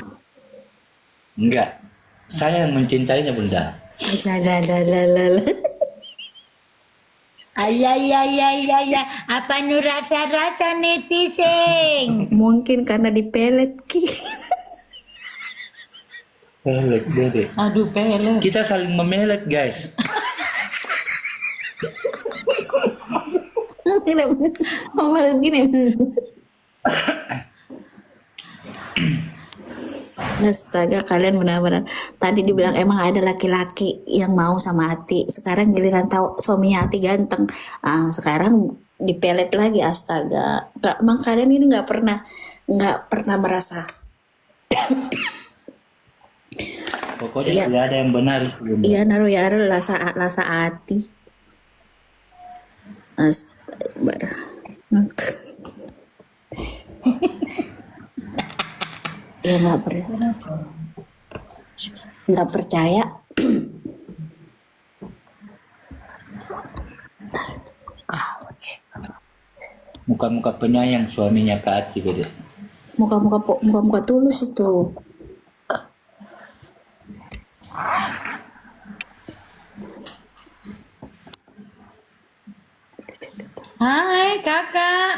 Enggak, saya yang mencintainya bunda. Lalalala. Ayah, apa nu rasa-rasa netizen? Mungkin karena dipelet ki. Pelet bede. Aduh, pelet. Kita saling memelet guys. Mama gini. Astaga, kalian benar-benar. Tadi dibilang emang ada laki-laki yang mau sama Ati. Sekarang giliran tahu suaminya Ati ganteng. Sekarang dipelet lagi. Astaga. Emang kalian ini nggak pernah merasa. Pokoknya Iya. tidak ada yang benar itu bunda. Iya naruh ya lasa Ati. Astaga. Ya nggak percaya. Muka-muka penyayang suaminya ke hati bede. Muka-muka tulus itu. Hai kakak.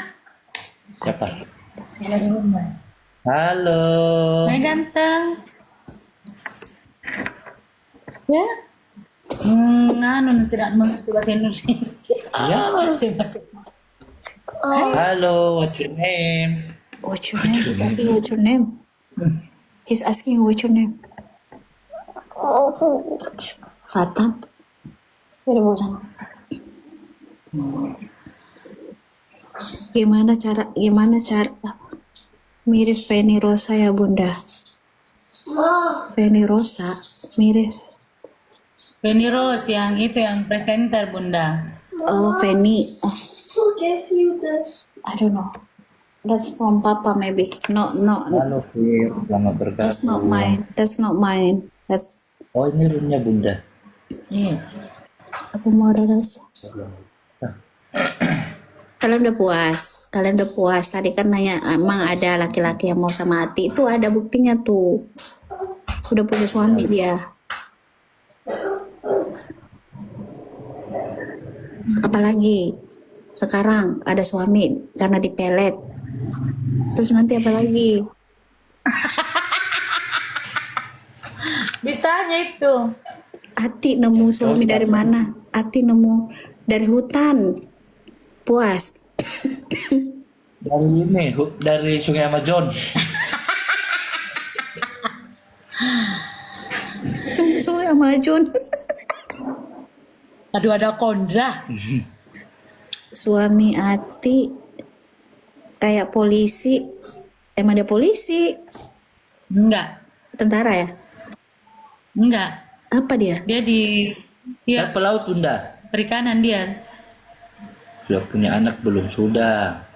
Siapa? Halo. Hai ganteng. Ya. Nganu tidak mengerti bahasa Indonesia. Ya. Bahasa. Halo, what's your name? What's your name? He's asking what's your name. He's asking what's your name. Fatan. Dari bawah sana. Gimana cara mirip Feni Rosa ya bunda? Feni Rosa mirip. Penny Rose yang itu yang presenter bunda. Oh Feni. Oh, Who gave you this? I don't know. That's from Papa maybe. No. Halo, Fir. Selamat That's bergabung. not mine. That's Oh, ini roomnya bunda. Iya. aku mau ada rasa. Kalian udah puas. Tadi kan nanya emang ada laki-laki yang mau sama Ati. Itu ada buktinya tuh. Udah punya suami dia. Apalagi sekarang ada suami karena dipelet. Terus nanti apa lagi? Bisanya itu. Ati nemu suami dari mana? Ati nemu dari hutan. Puas. Dari ini, dari Sungai Amazon. Sungai Amazon. Aduh ada kondra. Suami Ati kayak polisi. Emang dia polisi? Enggak. Tentara ya? Enggak. Apa dia? Dia di Saya pelaut bunda. perikanan dia. Sudah punya anak belum? Sudah.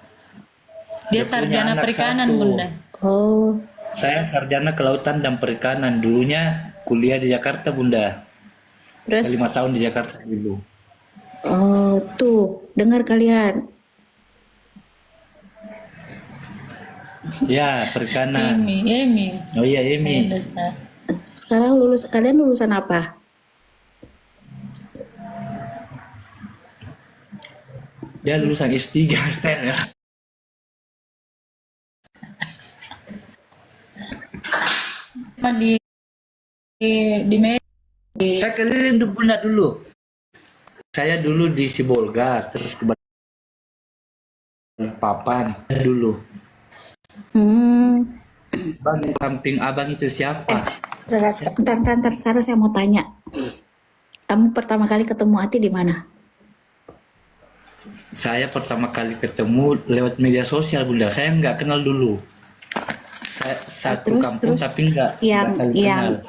Dia Dia punya sarjana anak perikanan satu. bunda. Oh, Saya sarjana kelautan dan perikanan. Dulunya kuliah di Jakarta bunda. terus 5 tahun di Jakarta dulu. oh tuh dengar kalian. Ya, perikanan. Emi. Oh iya, Emi. Understand. Sekarang kalian lulusan apa? Dia lulusan S3 STEM ya. Cuma di Saya keliling di Bunda dulu. Saya dulu di Sibolga, terus ke Papan dulu. Hmm. Bang, samping abang itu siapa? Ntar, sekarang saya mau tanya. Kamu pertama kali ketemu Ati di mana? Saya pertama kali ketemu lewat media sosial Bunda. Saya nggak kenal dulu. Saya satu kampung tapi nggak saling kenal.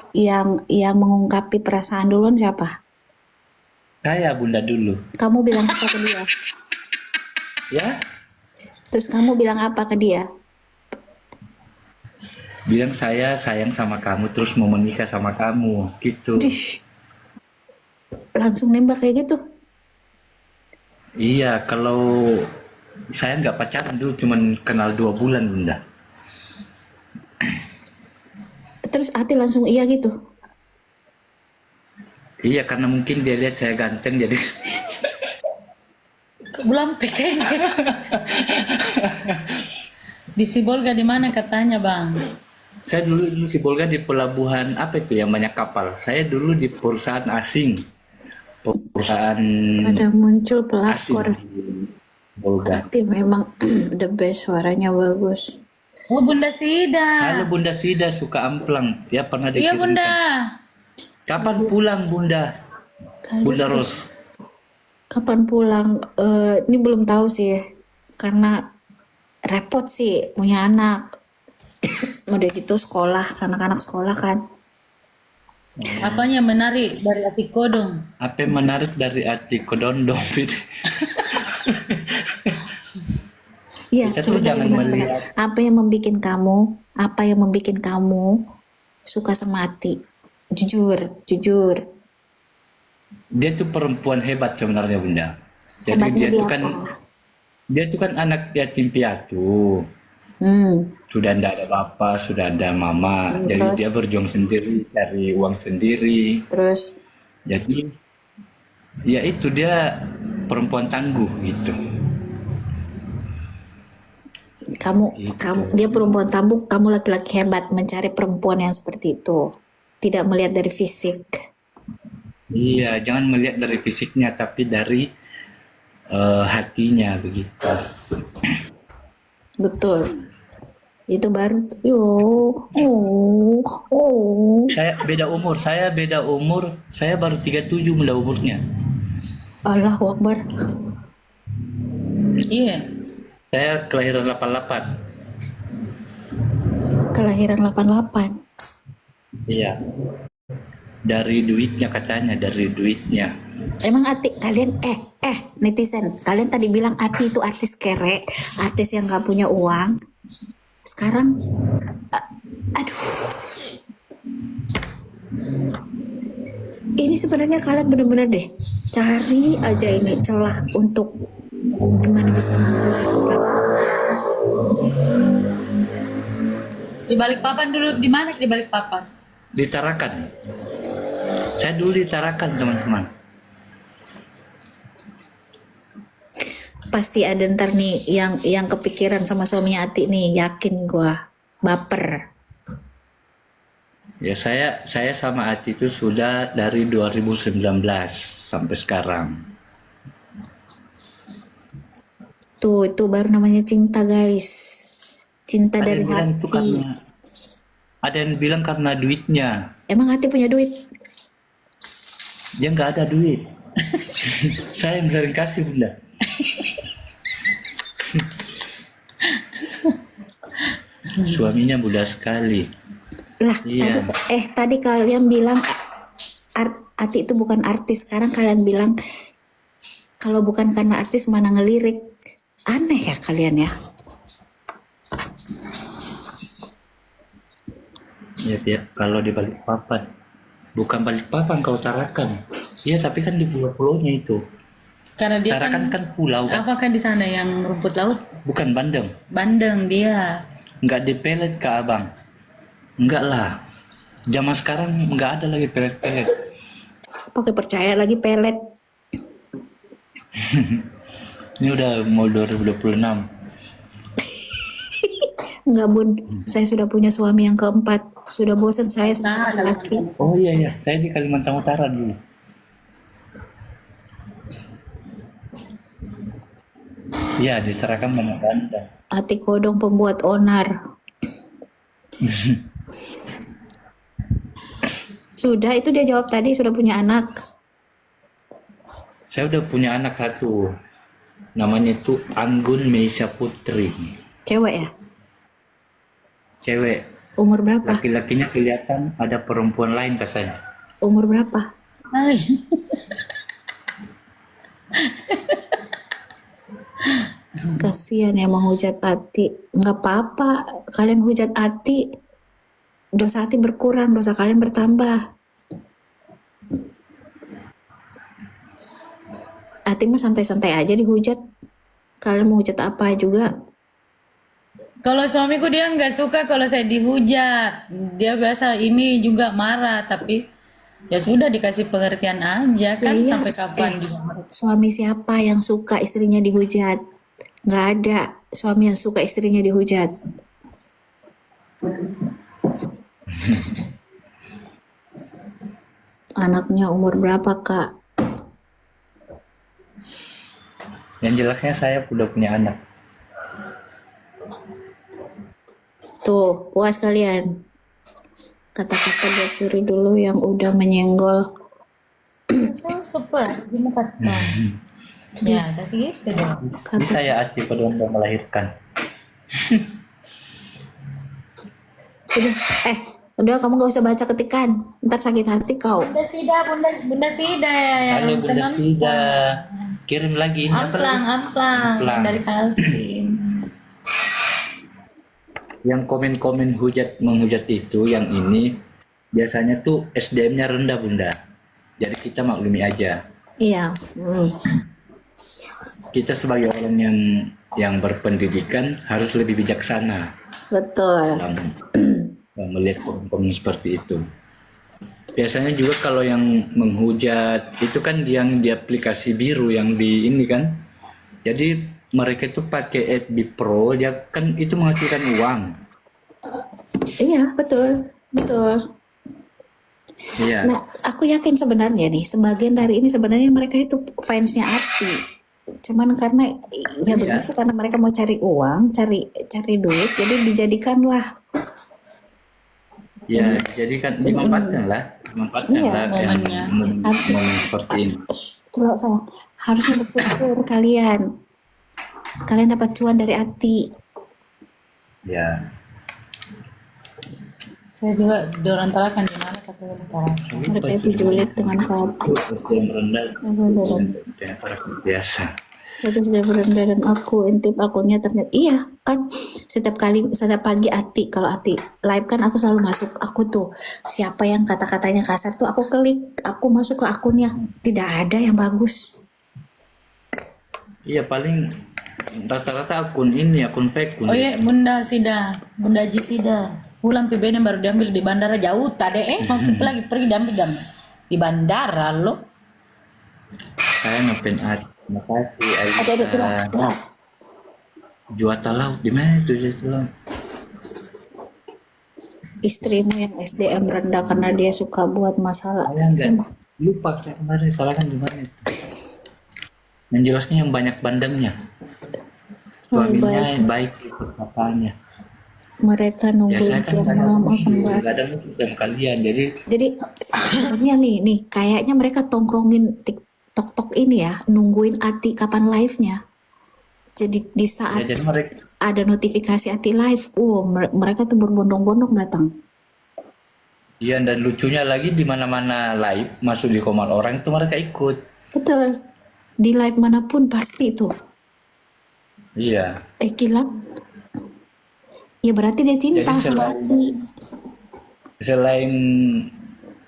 Yang mengungkapi perasaan duluan siapa? Saya Bunda dulu. Kamu bilang apa ke dia? Ya, Terus kamu bilang apa ke dia? bilang saya sayang sama kamu, terus mau menikah sama kamu, gitu. Dish, langsung nembak kayak gitu? Iya, kalau saya nggak pacaran dulu, cuman kenal 2 bulan Bunda. Terus Ati langsung iya gitu? Iya, karena mungkin dia lihat saya ganteng, jadi belum kayaknya. Di Sibolga di mana katanya bang? saya dulu di Sibolga di pelabuhan apa itu yang banyak kapal. Saya dulu di perusahaan asing, perusahaan Ada muncul asing pelakor. di Sibolga. Ati memang the best, suaranya bagus. Oh Bunda Sida. Halo Bunda Sida, suka amplang. Ya pernah Iya dikirimkan. Bunda. Kapan pulang Bunda? Bunda Ros. Kapan pulang? Ini belum tahu sih, karena repot sih punya anak. Udah gitu sekolah, anak-anak sekolah kan. Apanya menarik dari Ati Kodong? Apa yang menarik dari arti kodondong itu? Iya, Kita tuh jangan melihat. Apa yang membuat kamu suka sama Ati? Jujur. Dia tuh perempuan hebat sebenarnya Bunda. Jadi Hebatnya dia tuh kan anak yatim piatu. Sudah tidak ada bapak, sudah ada mama. Jadi Terus? dia berjuang sendiri, cari uang sendiri. Terus Jadi ya itu dia perempuan tangguh gitu. dia perempuan tabuk, kamu laki-laki hebat mencari perempuan yang seperti itu. Tidak melihat dari fisik. Iya, jangan melihat dari fisiknya, tapi dari hatinya begitu. Betul. Itu baru. Oh. Saya beda umur. Saya baru 37 Bunda umurnya. Allahu Akbar. Iya. Saya kelahiran 88. Kelahiran 88. Iya. Dari duitnya katanya, dari duitnya. Emang Ati, kalian netizen, kalian tadi bilang Ati itu artis kere, artis yang gak punya uang. Sekarang aduh. Ini sebenarnya kalian benar-benar deh cari aja ini celah untuk gimana bisa mencari Di Balikpapan dulu di mana di Balikpapan? Di Tarakan. Saya dulu di Tarakan teman-teman. Pasti ada ntar nih yang kepikiran sama suaminya Ati nih, yakin gua baper. Ya saya sama Ati itu sudah dari 2019 sampai sekarang. Tuh itu baru namanya cinta guys, cinta Ada dari yang bilang itu hati. ada yang bilang karena duitnya. Emang Ati punya duit? Dia nggak ada duit. Saya yang sering kasih Bunda. Suaminya muda sekali. Lah, Iya. tadi kalian bilang Ati itu bukan artis. Sekarang kalian bilang kalau bukan karena artis mana ngelirik. Aneh ya kalian ya. Ya, kalau di Balikpapan. Bukan Balikpapan, kalau Tarakan. Iya, tapi kan di pulau-pulaunya itu. Karena dia Tarakan kan pulau kan. apakah di sana yang rumput laut? Bukan Bandeng. Bandeng dia. Nggak dipelet ke abang. Enggak lah. Zaman sekarang nggak ada lagi pelet-pelet. Pakai percaya lagi pelet. Ini udah mau 2026. Enggak bun, saya sudah punya suami yang keempat. Sudah bosan saya sama Nah, laki. Oh iya iya, saya di Kalimantan Utara dulu. Iya, diserahkan banyak Anda. Hati kodong pembuat onar. Sudah, itu dia jawab tadi sudah punya anak. Saya udah punya anak satu. Namanya itu Anggun Meisha Putri. Cewek ya? Cewek. Umur berapa? Laki-lakinya kelihatan ada perempuan lain katanya. Umur berapa? Ay. Kasihan ya menghujat hati. Nggak apa-apa. Kalian hujat hati, dosa hati berkurang, dosa kalian bertambah. Hati mah santai-santai aja dihujat. Kalian mau hujat apa juga. Kalau suamiku dia nggak suka kalau saya dihujat. Dia biasa ini juga marah, tapi ya sudah dikasih pengertian aja kan iya, sampai kapan juga marah. Suami siapa yang suka istrinya dihujat? Nggak ada suami yang suka istrinya dihujat. Anaknya umur berapa, Kak? Yang jelasnya saya udah punya anak. Tuh, puas kalian. Kata-kata dia curi dulu yang udah menyenggol. So, super, di muka ya, kasih gitu dong. Ini saya Aci pada udah melahirkan. Udah kamu gak usah baca ketikan. Ntar sakit hati kau. Bunda Sida ya, Halo yang Bunda tenang. Sida. Kirim lagi ini apa lagi? Amplang dari Kaltim. Yang komen-komen menghujat itu yang ini biasanya tuh SDM-nya rendah Bunda. Jadi kita maklumi aja. Iya. Kita sebagai orang yang berpendidikan harus lebih bijaksana Betul. dalam melihat komen-komen seperti itu. Biasanya juga kalau yang menghujat itu kan yang di aplikasi biru yang di ini kan. Jadi mereka itu pakai FB Pro ya kan itu menghasilkan uang. Iya, betul. Betul. Iya. Nah, aku yakin sebenarnya nih, sebagian dari ini sebenarnya mereka itu fansnya Ati. Cuman karena ya begitu, karena mereka mau cari uang, cari duit, jadi dijadikanlah. Ya, jadi kan dimanfaatkan lah Iya, momennya. momen seperti ini. Kalau sama harusnya bersyukur kalian. Kalian dapat cuan dari Ati. Ya. Saya juga diorantarakan di mana katanya ditarakan. Mereka itu julid dengan Ati. SDM rendah ternyata biasa. Itu sudah berendah dan aku intip akunnya ternyata iya kan, setiap pagi Ati, kalau Ati live kan aku selalu masuk, aku tuh siapa yang kata-katanya kasar tuh aku klik, aku masuk ke akunnya, tidak ada yang bagus. Iya paling rata-rata akun fake. Oh iya, Bunda Jisida. Pulang PBN baru diambil di bandara jauh tadi mau lagi pergi diambil di bandara lo. Saya ngapain makasih Ada Aisyah. Juata laut di mana itu juata laut? Istrimu yang SDM rendah karena dia suka buat masalah. Saya enggak lupa saya kemarin salahkan di mana itu. Yang jelasnya yang banyak bandengnya. Suaminya baik itu papanya. Mereka Ya nungguin saya kan siang kadang malam akan balik. kadang itu sama kalian Jadi sebenarnya nih kayaknya mereka tongkrongin TikTok ini ya, nungguin Ati kapan live-nya. Jadi di ya saat jadi mereka ada notifikasi Ati live, mereka tuh berbondong-bondong datang. iya dan lucunya lagi di mana-mana live masuk di komen orang itu mereka ikut. Betul. Di live manapun pasti itu. Iya. Kilap. Ya berarti dia cinta Jadi sama Ati.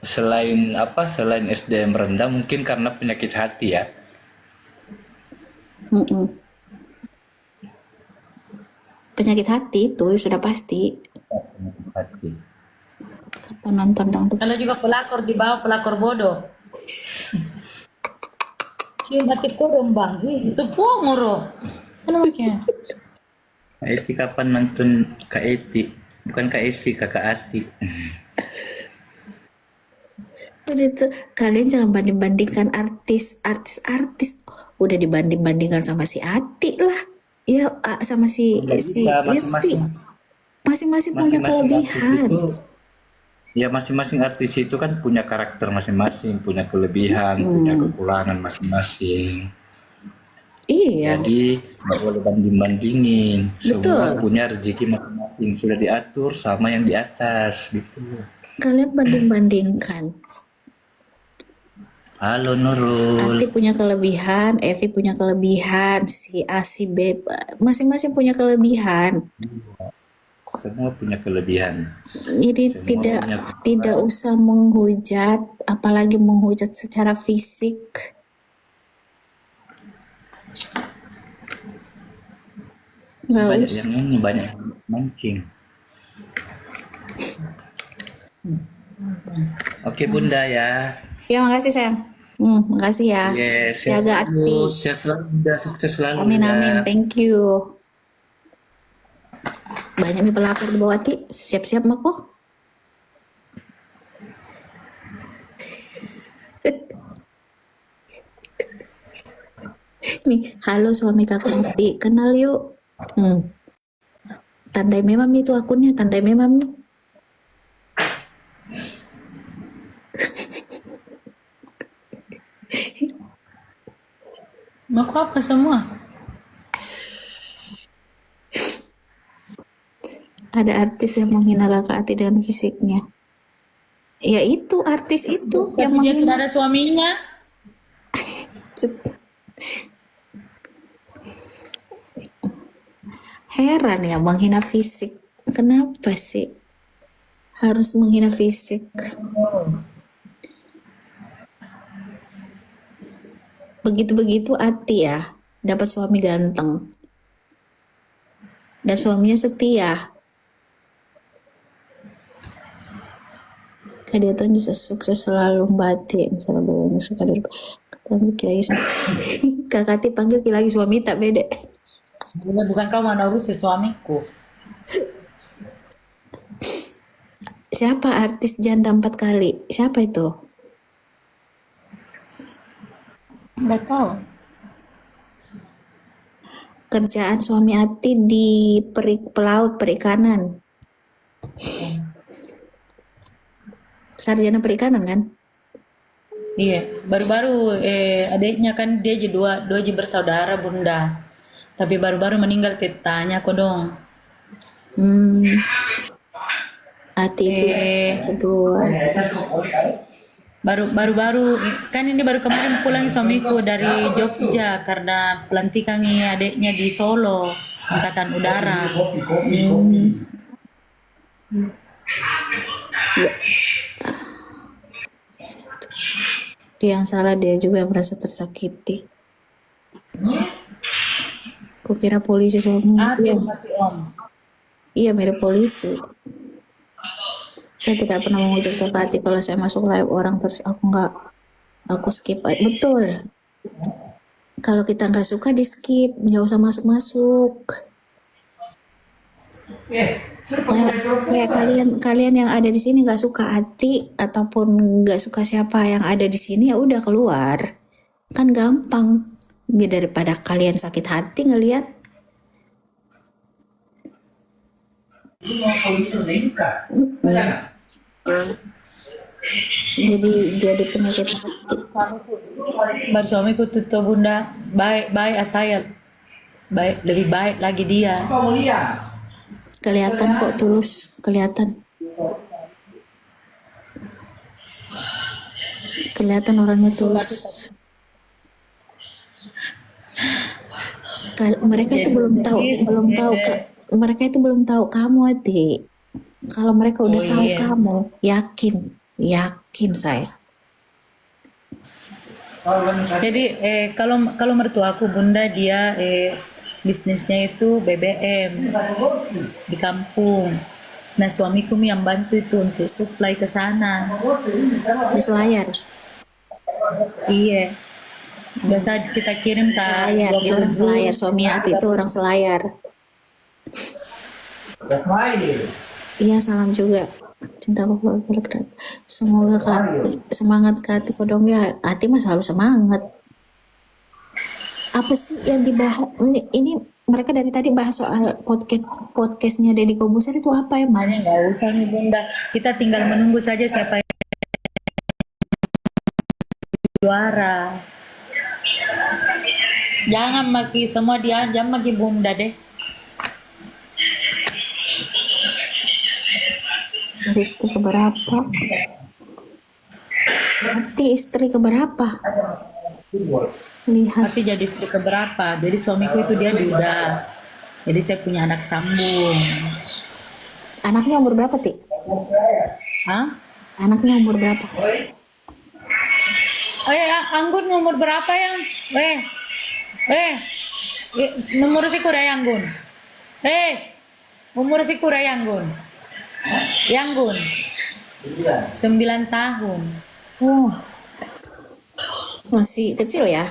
selain SDM rendah mungkin karena penyakit hati ya. Mm-mm. Penyakit hati itu sudah pasti. Penyakit hati. Kata nonton dangdut. Kalau juga pelakor di bawah pelakor bodoh. cium hati kurung bang. Ih, itu punguru. Ano makanya? Kak Eti kapan nonton Kak Eti? Bukan Kak Eti, Kakak Ati. Udah tuh, kalian jangan banding-bandingkan artis. Udah dibanding-bandingkan sama si Ati lah. Ya, sama si Nggak si bisa, Lutfi. Masing-masing punya artis kelebihan. itu, ya masing-masing artis itu kan punya karakter masing-masing, punya kelebihan, punya kekurangan masing-masing. Iya, Jadi nggak boleh banding-bandingin. Semua betul. punya rezeki masing-masing, sudah diatur sama yang di atas gitu. Kalian banding-bandingkan. Halo Nurul. Ati punya kelebihan, Evi punya kelebihan, si A, si B, masing-masing punya kelebihan. Semua punya kelebihan. Jadi Semua tidak punya tidak usah menghujat, apalagi menghujat secara fisik. Nggak banyak usah. yang ini, banyak yang mancing. Oke Bunda ya. Ya makasih sayang. Makasih ya. Yes, sehat Jaga selalu, hati. sehat selalu Bunda, sukses selalu Amin Bunda. amin. Thank you. Banyak nih pelakor di bawah hati. Siap-siap mako. Nih, halo suami kakak Ati. Kenal yuk. Tandai memang itu akunnya, tandai memang. Mau apa semua? Ada artis yang menghina kakak Ati dengan fisiknya. Ya itu artis itu yang Tapi dia tidak menghina. ada suaminya. Heran ya menghina fisik. Kenapa sih harus menghina fisik? Begitu-begitu Ati ya dapat suami ganteng dan suaminya setia. Kayak dia tuh bisa sukses selalu Mbak Ati. Misalnya bawahnya suka dari panggil lagi kakak Ati panggil lagi suami tak beda. Bukan kau mau urusi suamiku. Siapa artis janda 4 kali? Siapa itu? Nggak tahu. Kerjaan suami Ati di pelaut perikanan. Sarjana perikanan kan? Iya, baru-baru adiknya kan dia dua je bersaudara bunda. Tapi baru-baru meninggal tanya aku dong. Ati itu kedua. Baru-baru kan ini baru kemarin pulang suamiku dari Jogja karena pelantikan adiknya di Solo Angkatan Udara. Dia yang salah, dia juga yang merasa tersakiti. Kukira polisi suaminya. Iya, Aduh, mati om. iya mirip polisi. Saya tidak pernah mengucap suka hati kalau saya masuk live orang terus aku skip. Betul. Kalau kita nggak suka di skip, nggak usah masuk. Kayak kalian yang ada di sini nggak suka hati ataupun nggak suka siapa yang ada di sini, ya udah keluar. Kan gampang. Biar daripada kalian sakit hati ngelihat. Jadi penyakit hati. Baru suamiku tutup bunda baik asal baik lebih baik lagi dia. Kelihatan kok tulus, kelihatan orangnya tulus. Mereka itu belum tahu kamu Ati. Kalau mereka udah tahu kamu, yakin saya. Jadi kalau mertua aku bunda dia bisnisnya itu BBM di kampung. Nah suamiku yang bantu itu untuk supply ke sana. Di Selayar. Iya. Biasa kita kirim ke Selayar, dia orang 20 Selayar. Suami Ati itu orang Selayar. Iya, salam juga. Cinta aku berat. Semoga semangat ke Ati Kodong ya. Ati mah selalu semangat. Apa sih yang dibahas? Ini mereka dari tadi bahas soal podcastnya Deddy Kobuser itu apa emang? Makanya nggak usah nih Bunda. Kita tinggal menunggu saja siapa yang juara. Jangan maki semua dia, jangan maki Bunda deh. Istri keberapa? Nanti istri keberapa? Lihat. Tapi jadi istri keberapa? Jadi suamiku itu dia duda. Jadi saya punya anak sambung. Anaknya umur berapa, Ti? Hah? Anaknya umur berapa? Oh ya, Anggun umur berapa yang? Nomor si kuda Anggun. Umur si kuda Anggun. Anggun. 9 tahun. Oh, masih kecil ya?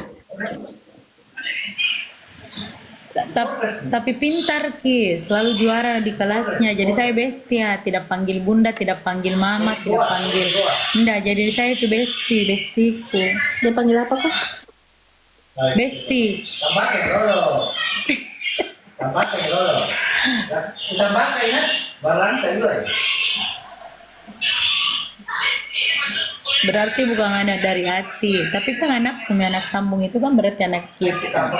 Tapi pintar Ki, selalu juara di kelasnya. Jadi saya bestia, tidak panggil bunda, tidak panggil mama, tidak panggil enggak. Jadi saya itu bestiku. Dia panggil apa kok? Besti. Berarti bukan anak dari hati, tapi kan anak punya anak sambung itu kan berarti anak kita.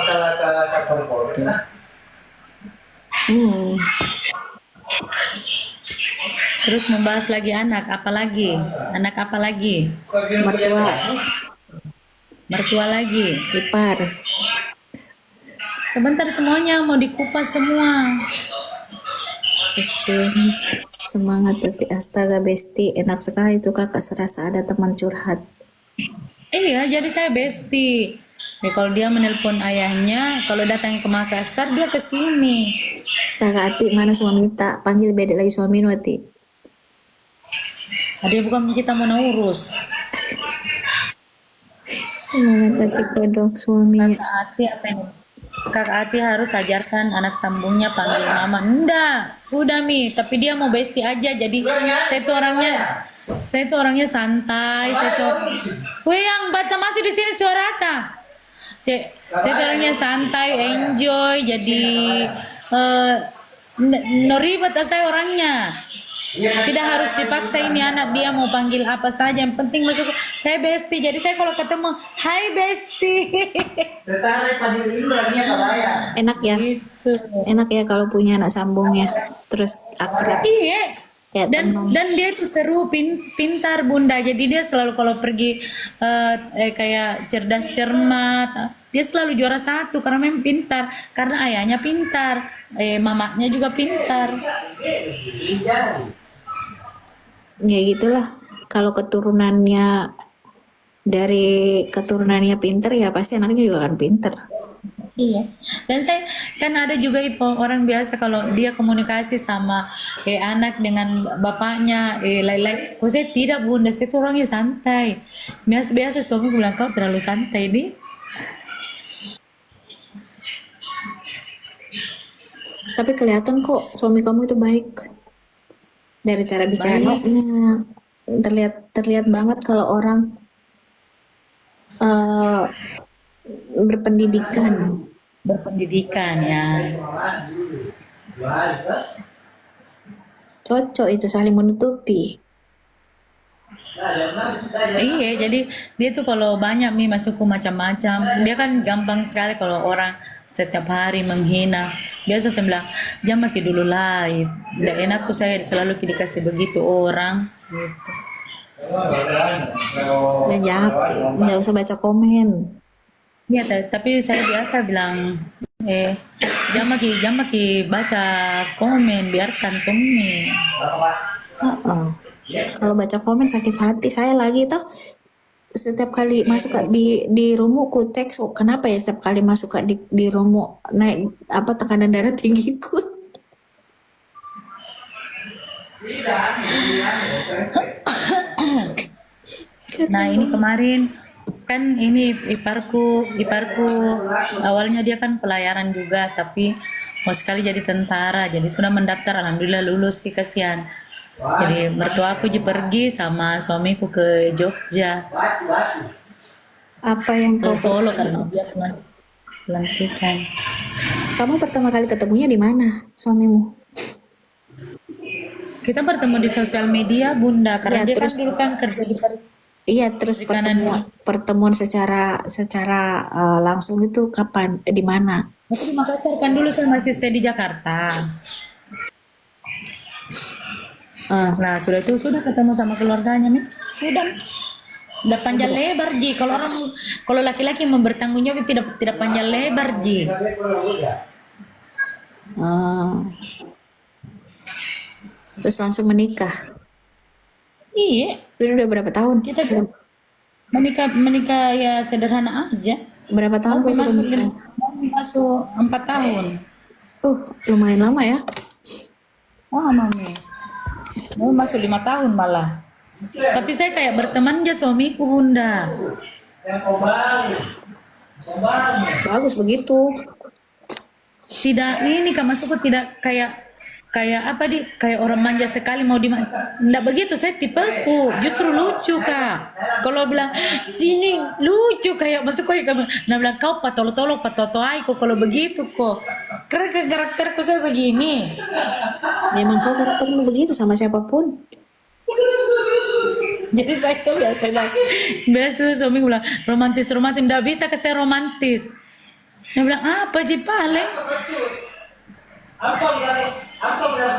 Terus membahas lagi anak apa lagi? Anak apa lagi? Mertua, Mertua lagi. ipar. Sebentar semuanya mau dikupas semua. Besti, semangat Besti. Astaga Besti, enak sekali tuh kakak serasa ada teman curhat. Iya, jadi saya besti. Ya, kalau dia menelpon ayahnya, kalau datangnya ke Makassar, dia ke sini. Kakak Ati mana suami tak panggil beda lagi suami nu Ati. Dia bukan kita mau urus. Semangat Ati Kodong suaminya. Kakak Ati harus ajarkan anak sambungnya panggil mama. Enggak, sudah Mi, tapi dia mau besti aja. Jadi saya tuh orangnya santai. Weh yang baca masuk di sini suara Ata. Saya tuh orangnya santai, enjoy. Jadi no ribet saya orangnya. Tidak harus dipaksa ini anak dia mau panggil apa saja. Yang penting masuk. Saya besti. Jadi saya kalau ketemu, hai besti. Enak ya, Gitu. enak ya kalau punya anak sambungnya. Terus akrab. Iya. Ya, teman. Dan dia itu seru, pintar Bunda. Jadi dia selalu kalau pergi kayak cerdas cermat, dia selalu juara 1 karena memang pintar. Karena ayahnya pintar, mamanya juga pintar. Ya gitulah. Kalau keturunannya dari keturunannya pinter ya pasti anaknya juga akan pinter. Iya. Dan saya kan ada juga itu orang biasa kalau dia komunikasi sama anak dengan bapaknya lain-lain. Oh saya tidak Bunda, saya tuh orangnya santai. Biasa suami bilang kau terlalu santai nih. Tapi kelihatan kok suami kamu itu baik. Dari cara bicaranya terlihat banget kalau orang berpendidikan. Berpendidikan ya. Cocok itu saling menutupi. Iya, jadi dia tuh kalau banyak masukku macam-macam. Dia kan gampang sekali kalau orang setiap hari menghina. Biasa dia bilang, jangan pakai dulu live. Nggak enakku saya selalu dikasih begitu orang. Gitu. Dan jangan nggak usah baca komen. Iya, tapi saya biasa bilang, jangan pakai baca komen, biarkan Tommy. Kalau baca komen sakit hati saya lagi tuh. Setiap kali masuk di roomku ku cek kenapa ya setiap kali masuk di roomku naik apa tekanan darah tinggiku. Nah ini kemarin Kan ini iparku awalnya dia kan pelayaran juga, tapi mau sekali jadi tentara, jadi sudah mendaftar, alhamdulillah lulus, kasihan. Jadi mertuaku pergi sama suamiku ke Jogja, Apa yang ke kau Solo karena dia pelantikan. kamu pertama kali ketemunya di mana suamimu? Kita bertemu di sosial media, Bunda, karena Ya, dia kan terus dulu kan kerja di iya, terus perikanan. pertemuan secara secara langsung itu kapan? Di mana? Aku di Makassar kan dulu saya masih stay di Jakarta. Eh, Nah, sudah itu sudah ketemu sama keluarganya, Mi. Sudah. Udah panjang lebar, Ji. Kalau laki-laki mau bertanggung jawab tidak panjang lebar, Ji. eh, terus langsung menikah. Iya, Itu udah berapa tahun? kita menikah ya sederhana aja. Berapa tahun kau sudah menikah? Masuk 4 tahun. Lumayan lama ya. Oh, Mami. Mau masuk 5 tahun malah. Tapi saya kayak berteman aja suamiku, Bunda. Bagus begitu. Tidak ini Kak, maksudku tidak kayak apa kayak orang manja sekali mau enggak begitu, saya tipeku justru lucu Kak. Kalau bilang sini lucu kayak maksudku ya kamu nah bilang kau patolo-tolo patotoai kok kalau begitu kok. Karena karakterku saya begini. Ya, emang kau karaktermu begitu sama siapapun. Jadi saya tuh biasa tuh suami bilang romantis enggak bisa ke saya romantis. Dia bilang apa sih paling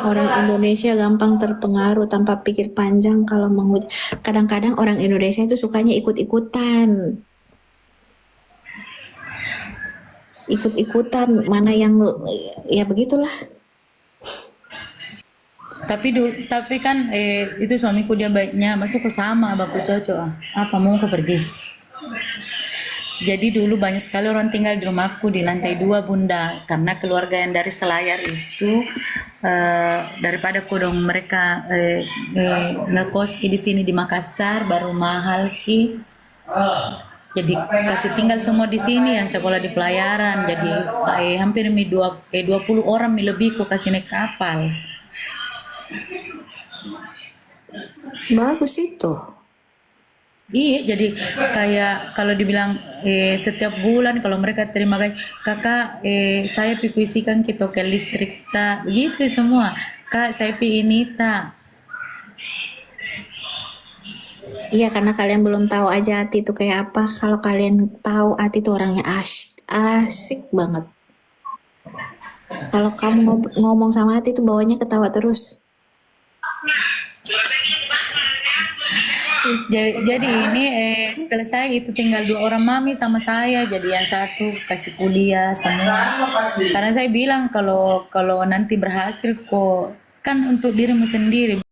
Orang Indonesia gampang terpengaruh tanpa pikir panjang kalau menghujat. Kadang-kadang orang Indonesia itu sukanya ikut-ikutan. Ikut-ikutan mana yang ya begitulah. tapi kan itu suamiku dia baiknya masuk ke sama baku cocok apa mau ke pergi. Jadi dulu banyak sekali orang tinggal di rumahku di lantai 2 Bunda, karena keluarga yang dari Selayar itu daripada kodong mereka ngekos di sini di Makassar baru mahal ki. Jadi kasih tinggal semua di sini yang sekolah di pelayaran. Jadi hampir 20 orang lebih ku kasih naik kapal. Bagus itu. Iya, jadi kayak kalau dibilang setiap bulan kalau mereka terima gaji, kakak saya pikuisikan gitu ke listrik tak begitu semua. Kak saya pi ini tak. Iya, karena kalian belum tahu aja Ati itu kayak apa. Kalau kalian tahu Ati itu orangnya asik banget. Kalau kamu ngomong sama Ati itu bawanya ketawa terus. Jadi ini selesai itu tinggal 2 orang mami sama saya. Jadi yang satu kasih kuliah semua. Karena saya bilang kalau nanti berhasil kok kan untuk dirimu sendiri.